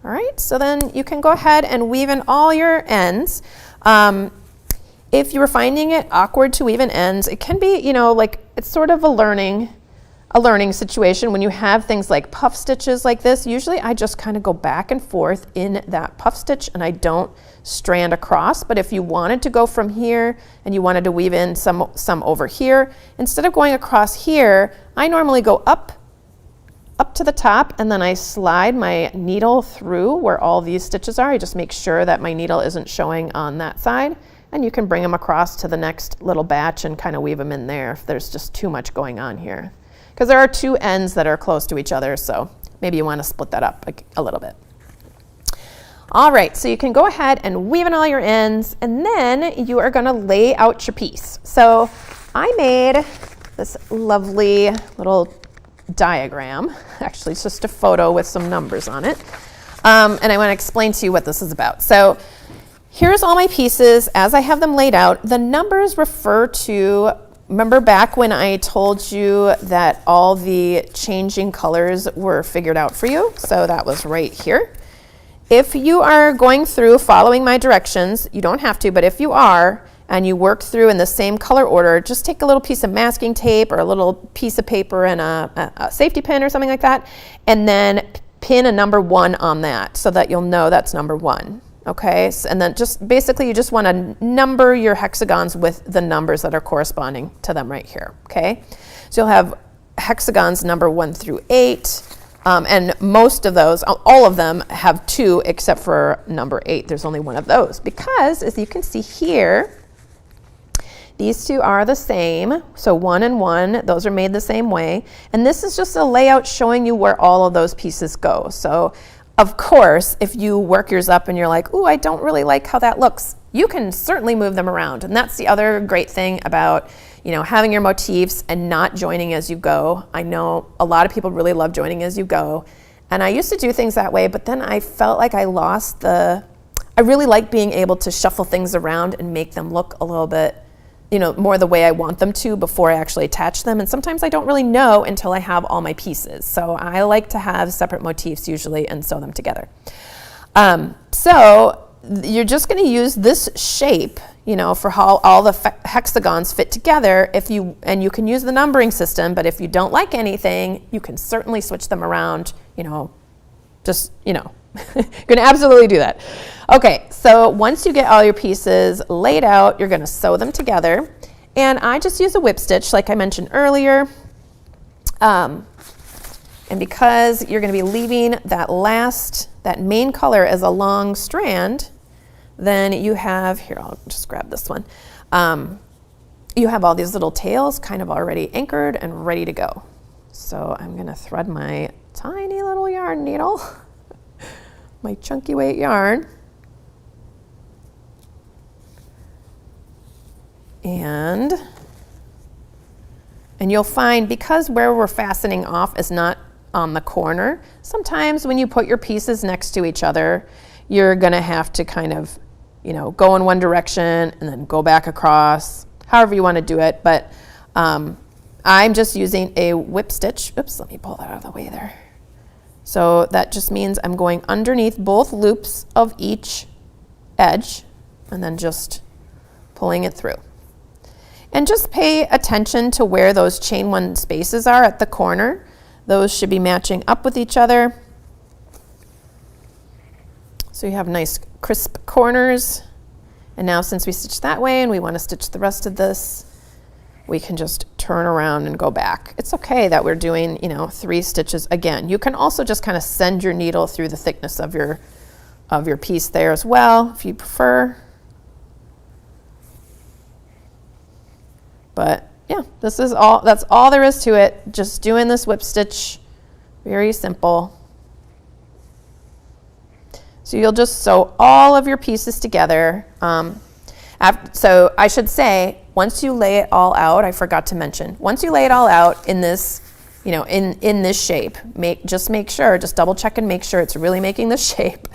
All right, so then you can go ahead and weave in all your ends. If you were finding it awkward to weave in ends, it can be, you know, like it's sort of a learning situation. When you have things like puff stitches like this, usually I just kind of go back and forth in that puff stitch and I don't strand across. But if you wanted to go from here and you wanted to weave in some over here, instead of going across here, I normally go up to the top and then I slide my needle through where all these stitches are. I just make sure that my needle isn't showing on that side, and you can bring them across to the next little batch and kind of weave them in there if there's just too much going on here. Because there are two ends that are close to each other, so maybe you want to split that up a little bit. All right, so you can go ahead and weave in all your ends, and then you are going to lay out your piece. So I made this lovely little diagram. Actually, it's just a photo with some numbers on it. And I want to explain to you what this is about. So here's all my pieces as I have them laid out. The numbers refer to, remember back when I told you that all the changing colors were figured out for you? So that was right here. If you are going through following my directions, you don't have to, but if you are, and you work through in the same color order, just take a little piece of masking tape or a little piece of paper and a safety pin or something like that, and then pin a number 1 on that so that you'll know that's number 1. Okay, so, and then just basically you just want to number your hexagons with the numbers that are corresponding to them right here. Okay, so you'll have hexagons number 1 through 8, and most of those, all of them have 2 except for number 8. There's only one of those because, as you can see here, these two are the same. So 1 and 1, those are made the same way, and this is just a layout showing you where all of those pieces go. So of course, if you work yours up and you're like, ooh, I don't really like how that looks, you can certainly move them around. And that's the other great thing about, you know, having your motifs and not joining as you go. I know a lot of people really love joining as you go. And I used to do things that way, but then I felt like I lost I really like being able to shuffle things around and make them look a little bit, you know, more the way I want them to before I actually attach them. And sometimes I don't really know until I have all my pieces. So I like to have separate motifs usually and sew them together. So you're just going to use this shape, you know, for how all the hexagons fit together. And you can use the numbering system, but if you don't like anything, you can certainly switch them around, you know, just, you know, you're going to absolutely do that. Okay, so once you get all your pieces laid out, you're going to sew them together. And I just use a whip stitch like I mentioned earlier. And because you're going to be leaving that main color as a long strand, then you have, here, I'll just grab this one. You have all these little tails kind of already anchored and ready to go. So I'm going to thread my tiny little yarn needle, my chunky weight yarn. And you'll find, because where we're fastening off is not on the corner, sometimes when you put your pieces next to each other, you're going to have to kind of, you know, go in one direction and then go back across, however you want to do it. But I'm just using a whip stitch. Oops, let me pull that out of the way there. So that just means I'm going underneath both loops of each edge and then just pulling it through. And just pay attention to where those chain 1 spaces are at the corner. Those should be matching up with each other. So you have nice crisp corners. And now since we stitched that way and we want to stitch the rest of this, we can just turn around and go back. It's okay that we're doing, 3 stitches again. You can also just kind of send your needle through the thickness of your piece there as well, if you prefer. But yeah, that's all there is to it. Just doing this whip stitch, very simple. So you'll just sew all of your pieces together. So I should say, once you lay it all out, I forgot to mention, once you lay it all out in this, in this shape, just double check and make sure it's really making this shape,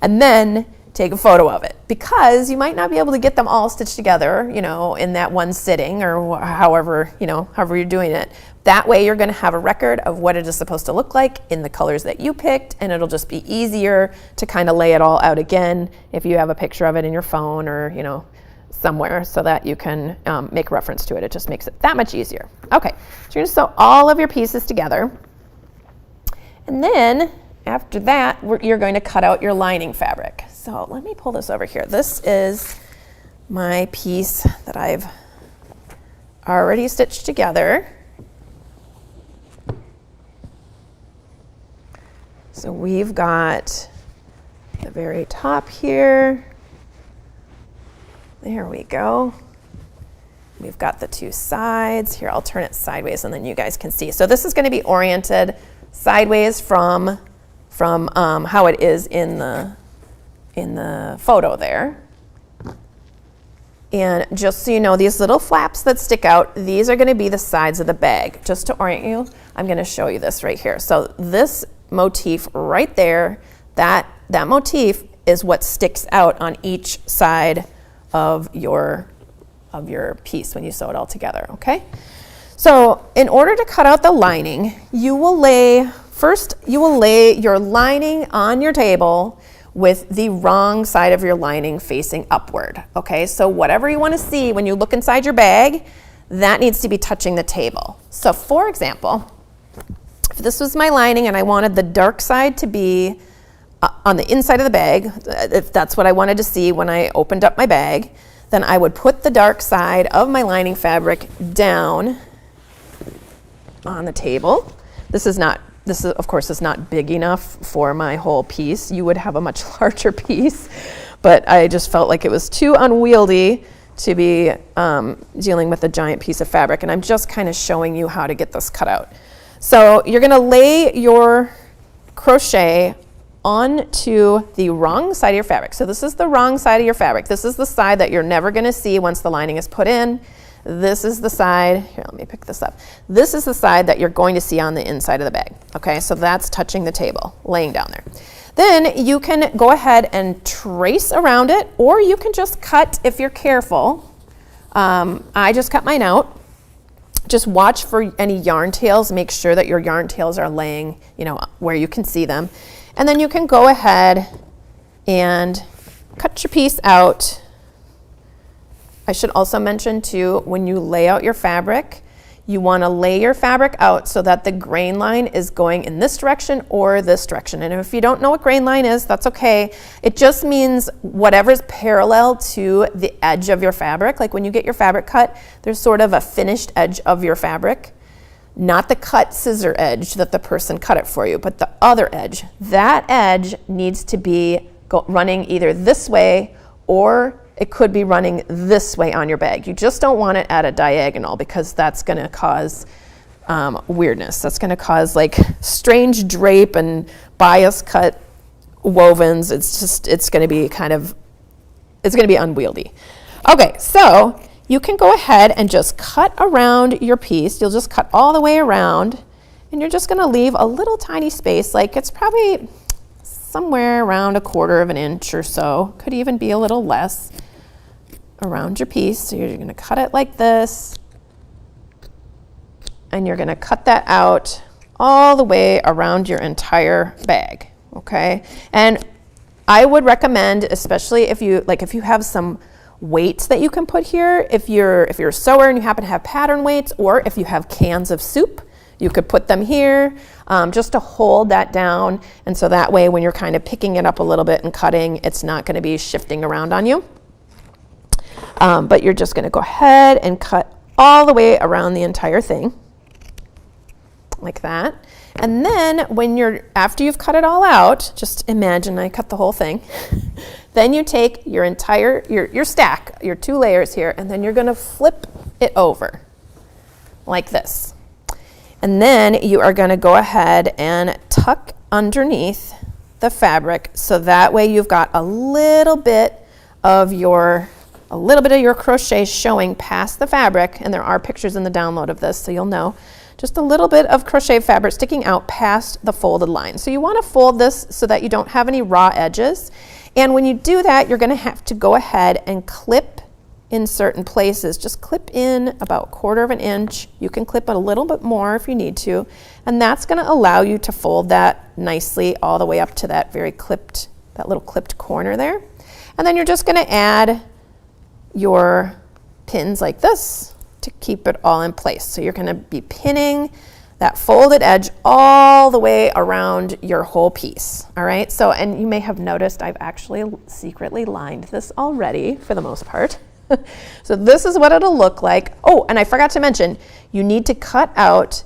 and then take a photo of it, because you might not be able to get them all stitched together, in that one sitting, or however you're doing it. That way you're going to have a record of what it is supposed to look like in the colors that you picked, and it'll just be easier to kind of lay it all out again if you have a picture of it in your phone or, somewhere, so that you can make reference to it. It just makes it that much easier. Okay, so you're going to sew all of your pieces together, and then after that, you're going to cut out your lining fabric. So let me pull this over here. This is my piece that I've already stitched together. So we've got the very top here. There we go. We've got the 2 sides. Here, I'll turn it sideways and then you guys can see. So this is going to be oriented sideways from how it is in the photo there. And just so you know, these little flaps that stick out, these are going to be the sides of the bag. Just to orient you, I'm going to show you this right here. So this motif right there, that motif is what sticks out on each side of your piece when you sew it all together, okay? So in order to cut out the lining, you will lay your lining on your table with the wrong side of your lining facing upward, okay? So whatever you want to see when you look inside your bag, that needs to be touching the table. So for example, if this was my lining and I wanted the dark side to be on the inside of the bag, if that's what I wanted to see when I opened up my bag, then I would put the dark side of my lining fabric down on the table. This is of course not big enough for my whole piece. You would have a much larger piece, but I just felt like it was too unwieldy to be dealing with a giant piece of fabric, and I'm just kind of showing you how to get this cut out. So you're gonna lay your crochet onto the wrong side of your fabric. So this is the wrong side of your fabric. This is the side that you're never gonna see once the lining is put in. This is the side, here, let me pick this up. This is the side that you're going to see on the inside of the bag, okay? So that's touching the table, laying down there. Then you can go ahead and trace around it, or you can just cut if you're careful. I just cut mine out. Just watch for any yarn tails. Make sure that your yarn tails are laying, where you can see them. And then you can go ahead and cut your piece out. I should also mention too, when you lay out your fabric, you want to lay your fabric out so that the grain line is going in this direction or this direction. And if you don't know what grain line is, that's okay. It just means whatever's parallel to the edge of your fabric. Like when you get your fabric cut, there's sort of a finished edge of your fabric. Not the cut scissor edge that the person cut it for you, but the other edge. That edge needs to be running either this way, or it could be running this way on your bag. You just don't want it at a diagonal, because that's going to cause weirdness. That's going to cause like strange drape and bias cut wovens. It's going to be unwieldy. Okay, so you can go ahead and just cut around your piece. You'll just cut all the way around, and you're just going to leave a little tiny space, like it's probably somewhere around 1/4 inch or so. Could even be a little less around your piece. So you're going to cut it like this, and you're going to cut that out all the way around your entire bag, okay? And I would recommend, especially if you have some weights that you can put here, if you're a sewer and you happen to have pattern weights, or if you have cans of soup, you could put them here just to hold that down, and so that way when you're kind of picking it up a little bit and cutting, it's not going to be shifting around on you. But you're just going to go ahead and cut all the way around the entire thing, like that. And then after you've cut it all out, just imagine I cut the whole thing. Then you take your entire, your stack, your 2 layers here, and then you're going to flip it over like this. And then you are going to go ahead and tuck underneath the fabric, so that way you've got a little bit of your crochet showing past the fabric, and there are pictures in the download of this, so you'll know. Just a little bit of crochet fabric sticking out past the folded line. So you want to fold this so that you don't have any raw edges. And when you do that, you're going to have to go ahead and clip in certain places. Just clip in about 1/4 of an inch. You can clip it a little bit more if you need to. And that's going to allow you to fold that nicely all the way up to that that little clipped corner there. And then you're just going to add your pins like this to keep it all in place. So you're going to be pinning that folded edge all the way around your whole piece. All right. So, and you may have noticed I've actually secretly lined this already for the most part. So this is what it'll look like. Oh, and I forgot to mention, you need to cut out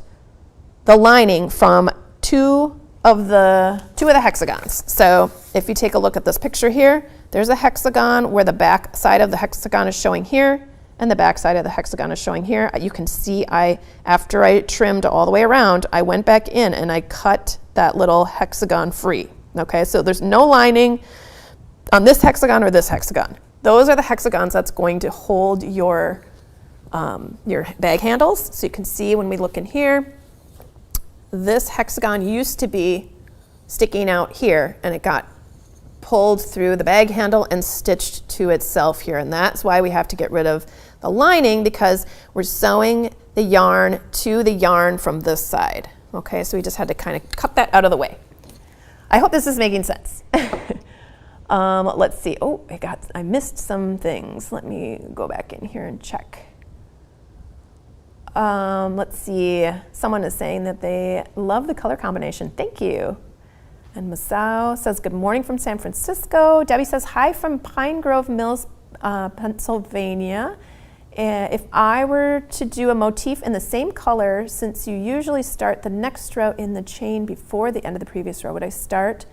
the lining from two of the hexagons. So if you take a look at this picture here, there's a hexagon where the back side of the hexagon is showing here, and the back side of the hexagon is showing here. You can see after I trimmed all the way around, I went back in and I cut that little hexagon free. Okay, so there's no lining on this hexagon or this hexagon. Those are the hexagons that's going to hold your bag handles. So you can see when we look in here, this hexagon used to be sticking out here, and it got pulled through the bag handle and stitched to itself here. And that's why we have to get rid of the lining, because we're sewing the yarn to the yarn from this side. Okay, so we just had to kind of cut that out of the way. I hope this is making sense. Let's see. Oh, I missed some things. Let me go back in here and check. Let's see. Someone is saying that they love the color combination. Thank you. And Masao says, good morning from San Francisco. Debbie says, hi from Pine Grove Mills, Pennsylvania. If I were to do a motif in the same color, since you usually start the next row in the chain before the end of the previous row, would I start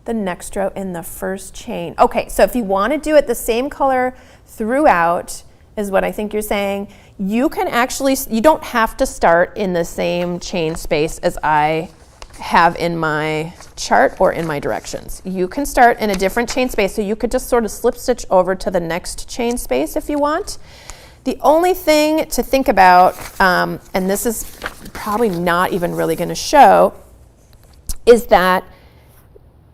the next row in the first chain? Okay, so if you want to do it the same color throughout, is what I think you're saying, you can actually, you don't have to start in the same chain space as I have in my chart or in my directions. You can start in a different chain space, so you could just sort of slip stitch over to the next chain space if you want. The only thing to think about, and this is probably not even really going to show, is that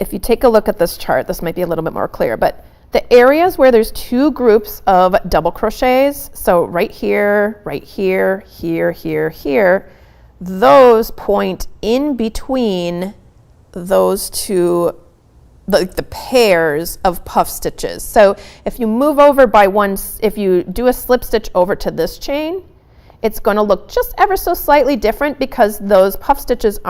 if you take a look at this chart, this might be a little bit more clear, but the areas where there's 2 groups of double crochets, so right here, here, here, those point in between those 2, the pairs of puff stitches. So if you move over by one, if you do a slip stitch over to this chain, it's going to look just ever so slightly different, because those puff stitches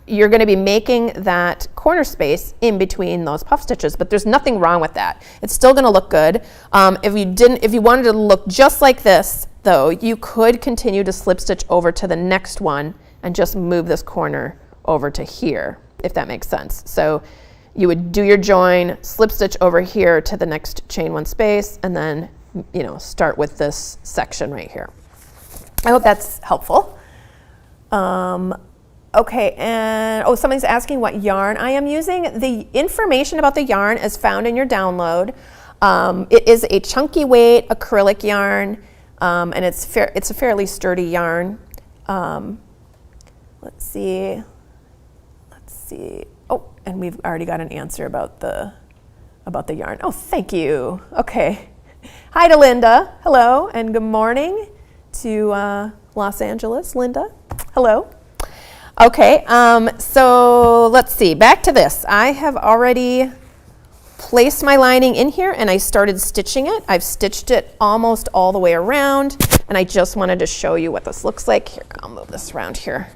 you're going to be making that corner space in between those puff stitches, but there's nothing wrong with that. It's still going to look good. If you wanted to look just like this, though, you could continue to slip stitch over to the next one and just move this corner over to here, if that makes sense. So you would do your join, slip stitch over here to the next chain 1 space, and then, start with this section right here. I hope that's helpful. Okay, and somebody's asking what yarn I am using. The information about the yarn is found in your download. It is a chunky weight acrylic yarn, and it's a fairly sturdy yarn. Let's see. Oh, and we've already got an answer about the yarn. Oh, thank you. Okay. Hi to Linda. Hello, and good morning to Los Angeles, Linda. Hello. Okay, so let's see, back to this. I have already placed my lining in here and I started stitching it. I've stitched it almost all the way around, and I just wanted to show you what this looks like. Here, I'll move this around here.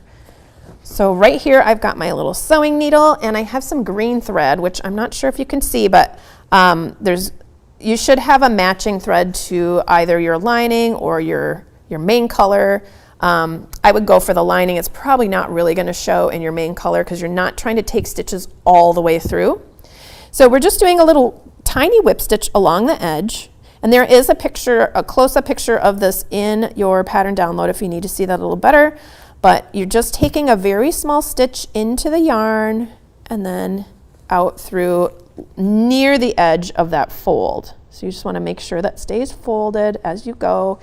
So right here I've got my little sewing needle, and I have some green thread, which I'm not sure if you can see, but there's you should have a matching thread to either your lining or your main color. I would go for the lining. It's probably not really going to show in your main color because you're not trying to take stitches all the way through. So we're just doing a little tiny whip stitch along the edge. And there is a picture, a close-up picture of this in your pattern download if you need to see that a little better. But you're just taking a very small stitch into the yarn and then out through near the edge of that fold. So you just want to make sure that stays folded as you go.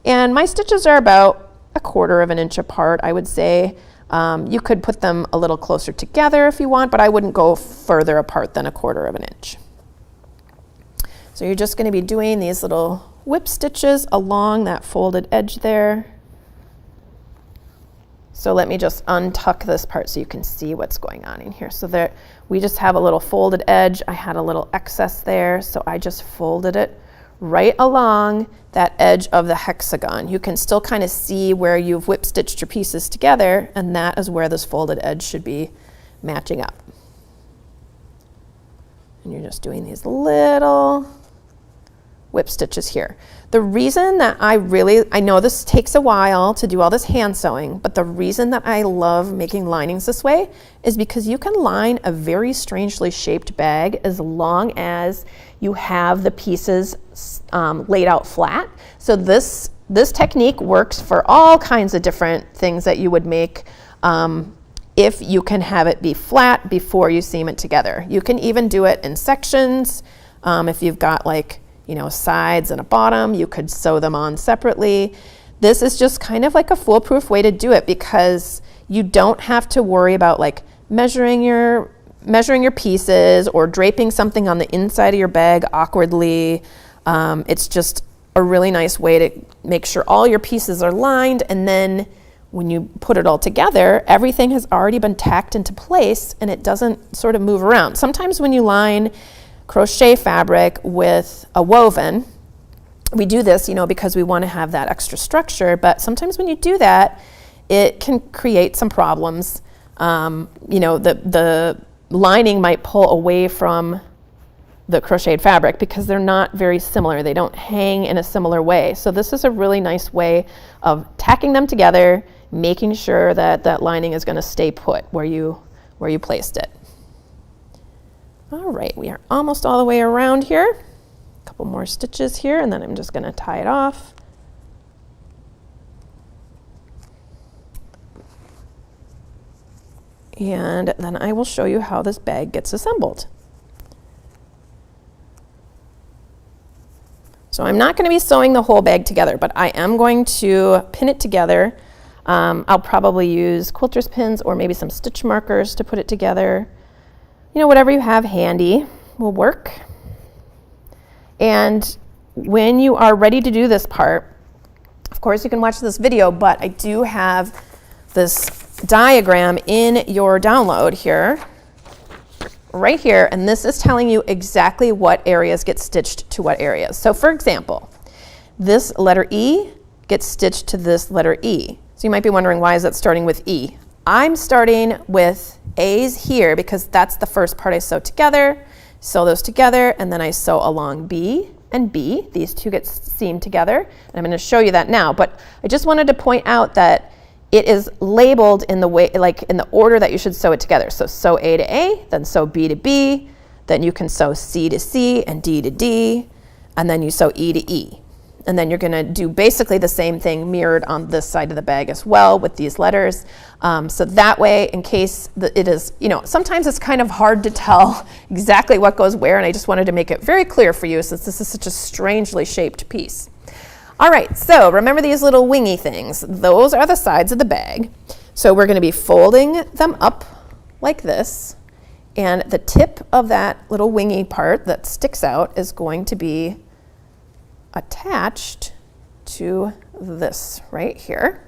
And my stitches are about 1/4 of an inch apart, I would say. You could put them a little closer together if you want, but I wouldn't go further apart than 1/4 of an inch. So you're just going to be doing these little whip stitches along that folded edge there. So let me just untuck this part so you can see what's going on in here. So there, we just have a little folded edge. I had a little excess there, so I just folded it right along that edge of the hexagon. You can still kind of see where you've whip stitched your pieces together, and that is where this folded edge should be matching up. And you're just doing these little whip stitches here. The reason that I know this takes a while to do all this hand sewing, but the reason that I love making linings this way is because you can line a very strangely shaped bag as long as you have the pieces laid out flat. So this technique works for all kinds of different things that you would make if you can have it be flat before you seam it together. You can even do it in sections. If you've got like, you know, sides and a bottom, you could sew them on separately. This is just kind of like a foolproof way to do it because you don't have to worry about like measuring your pieces or draping something on the inside of your bag awkwardly. It's just a really nice way to make sure all your pieces are lined, and then when you put it all together, everything has already been tacked into place and it doesn't sort of move around. Sometimes when you line crochet fabric with a woven, we do this, you know, because we want to have that extra structure, but sometimes when you do that, it can create some problems. You know, the lining might pull away from the crocheted fabric because they're not very similar. They don't hang in a similar way. So this is a really nice way of tacking them together, making sure that that lining is going to stay put where you placed it. All right, we are almost all the way around here. A couple more stitches here, and then I'm just going to tie it off. And then I will show you how this bag gets assembled. So I'm not going to be sewing the whole bag together, but I am going to pin it together. I'll probably use quilter's pins or maybe some stitch markers to put it together. You know, whatever you have handy will work. And when you are ready to do this part, of course you can watch this video, but I do have this diagram in your download here, right here, and this is telling you exactly what areas get stitched to what areas. So for example, this letter E gets stitched to this letter E. So you might be wondering, why is that starting with E? I'm starting with A's here because that's the first part I sew together, sew those together, and then I sew along B and B. These two get seamed together, and I'm going to show you that now. But I just wanted to point out that it is labeled in the way, like in the order that you should sew it together. So sew A to A, then sew B to B, then you can sew C to C and D to D, and then you sew E to E. And then you're going to do basically the same thing mirrored on this side of the bag as well with these letters. So that way, in case it is, you know, sometimes it's kind of hard to tell exactly what goes where, and I just wanted to make it very clear for you since this is such a strangely shaped piece. All right, so remember these little wingy things. Those are the sides of the bag. So we're going to be folding them up like this, and the tip of that little wingy part that sticks out is going to be attached to this right here.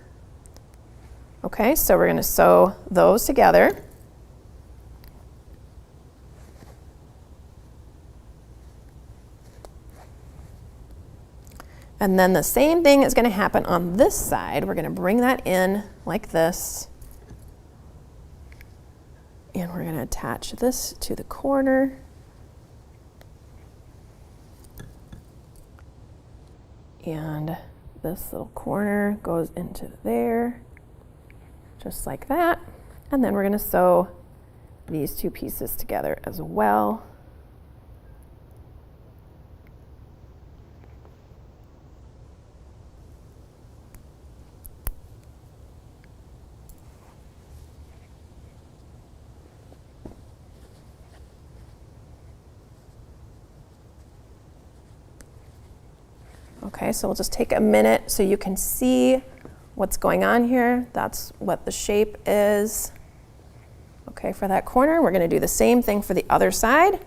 Okay, so we're going to sew those together. And then the same thing is going to happen on this side. We're going to bring that in like this. And we're going to attach this to the corner. And this little corner goes into there, just like that. And then we're going to sew these two pieces together as well. Okay, so we'll just take a minute so you can see what's going on here. That's what the shape is. Okay, for that corner, we're going to do the same thing for the other side.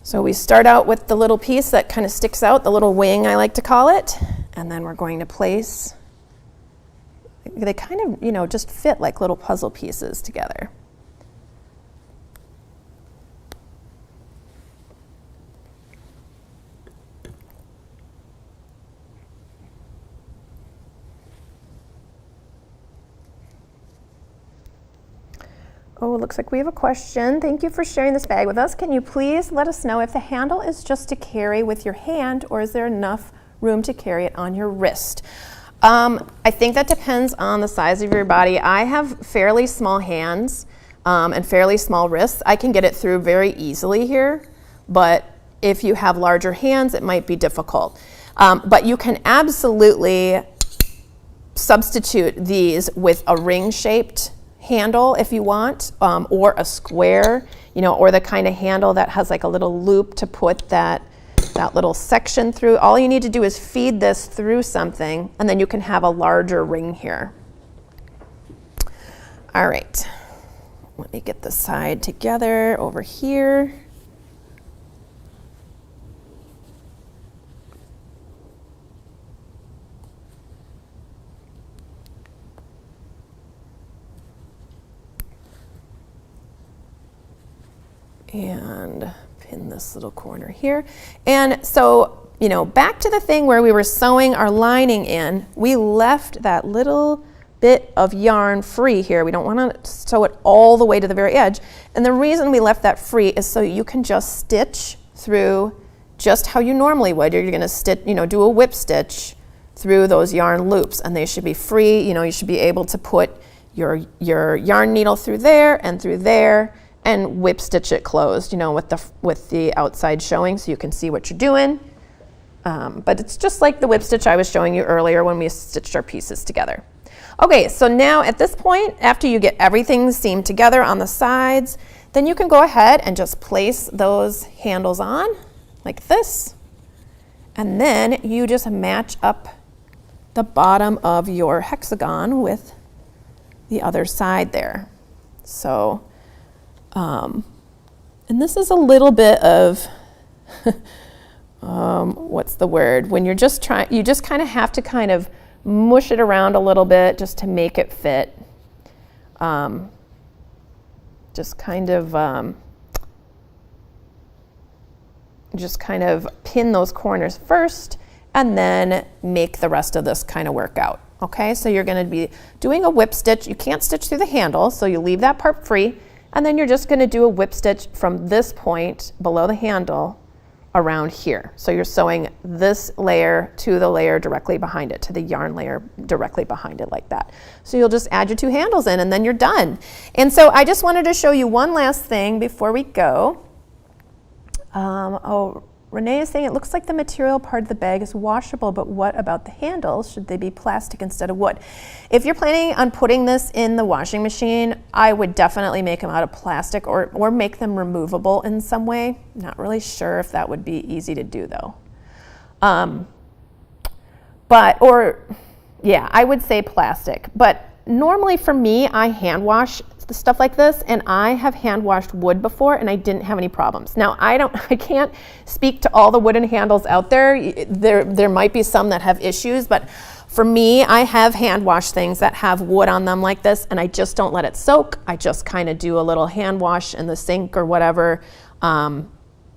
So we start out with the little piece that kind of sticks out, the little wing I like to call it, and then we're going to place, they kind of, you know, just fit like little puzzle pieces together. Oh, it looks like we have a question. Thank you for sharing this bag with us. Can you please let us know if the handle is just to carry with your hand, or is there enough room to carry it on your wrist? I think that depends on the size of your body. I have fairly small hands and fairly small wrists. I can get it through very easily here, but if you have larger hands, it might be difficult. But you can absolutely substitute these with a ring-shaped handle if you want, or a square, you know, or the kind of handle that has like a little loop to put that little section through. All you need to do is feed this through something, and then you can have a larger ring here. All right, let me get the side together over here. And pin this little corner here. And so, you know, back to the thing where we were sewing our lining in, we left that little bit of yarn free here. We don't want to sew it all the way to the very edge. And the reason we left that free is so you can just stitch through just how you normally would. You're going to stitch, you know, do a whip stitch through those yarn loops, and they should be free. You know, you should be able to put your yarn needle through there and through there, and whip stitch it closed, you know, with the outside showing, so you can see what you're doing. But it's just like the whip stitch I was showing you earlier when we stitched our pieces together. Okay, so now at this point, after you get everything seamed together on the sides, then you can go ahead and just place those handles on like this, and then you just match up the bottom of your hexagon with the other side there. So and this is a little bit of, what's the word? When you're just trying, you just kind of have to kind of mush it around a little bit just to make it fit. Just kind of pin those corners first, and then make the rest of this kind of work out. Okay, so you're going to be doing a whip stitch. You can't stitch through the handle, so you leave that part free. And then you're just going to do a whip stitch from this point below the handle around here. So you're sewing this layer to the layer directly behind it, to the yarn layer directly behind it like that. So you'll just add your two handles in, and then you're done. And so I just wanted to show you one last thing before we go. Renee is saying it looks like the material part of the bag is washable, but what about the handles? Should they be plastic instead of wood? If you're planning on putting this in the washing machine, I would definitely make them out of plastic, or make them removable in some way. Not really sure if that would be easy to do though. Yeah, I would say plastic. But normally for me, I hand wash stuff like this, and I have hand washed wood before, and I didn't have any problems. Now I can't speak to all the wooden handles out there. There might be some that have issues, but for me, I have hand washed things that have wood on them like this, and I just don't let it soak. I just kind of do a little hand wash in the sink or whatever, and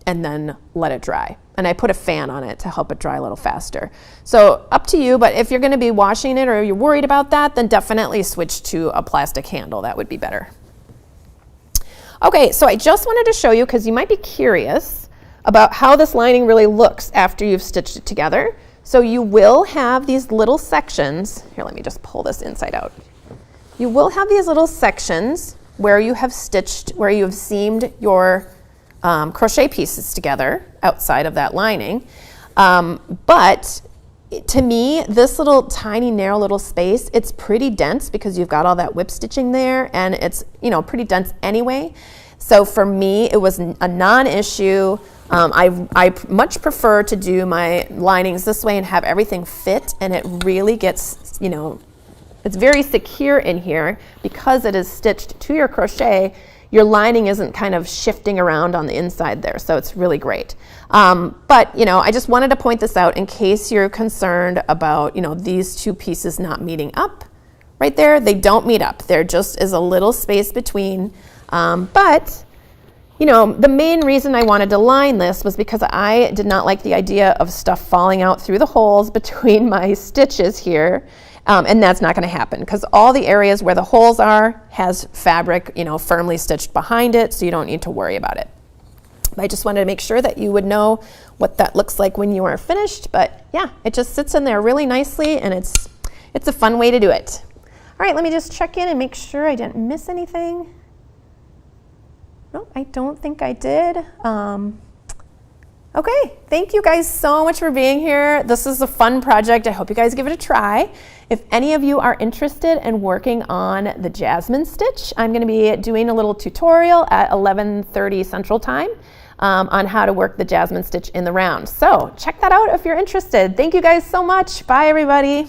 then let it dry. And I put a fan on it to help it dry a little faster. So up to you, but if you're going to be washing it or you're worried about that, then definitely switch to a plastic handle. That would be better. Okay, so I just wanted to show you, because you might be curious about how this lining really looks after you've stitched it together. So you will have these little sections. Here, let me just pull this inside out. You will have these little sections where you have stitched, where you have seamed your crochet pieces together outside of that lining. But to me, this little tiny narrow little space, it's pretty dense because you've got all that whip stitching there, and it's, you know, pretty dense anyway. So for me, it was a non-issue. I much prefer to do my linings this way and have everything fit, and it really gets, you know, it's very secure in here because it is stitched to your crochet. Your lining isn't kind of shifting around on the inside there, so it's really great. But, you know, I just wanted to point this out in case you're concerned about, you know, these two pieces not meeting up. Right there, they don't meet up. There just is a little space between. But, you know, the main reason I wanted to line this was because I did not like the idea of stuff falling out through the holes between my stitches here. And that's not going to happen because all the areas where the holes are has fabric, you know, firmly stitched behind it, so you don't need to worry about it. I just wanted to make sure that you would know what that looks like when you are finished. But yeah, it just sits in there really nicely, and it's a fun way to do it. All right, let me just check in and make sure I didn't miss anything. No, I don't think I did. Okay, thank you guys so much for being here. This is a fun project. I hope you guys give it a try. If any of you are interested in working on the Jasmine stitch, I'm going to be doing a little tutorial at 11:30 Central Time on how to work the Jasmine stitch in the round. So check that out if you're interested. Thank you guys so much. Bye, everybody.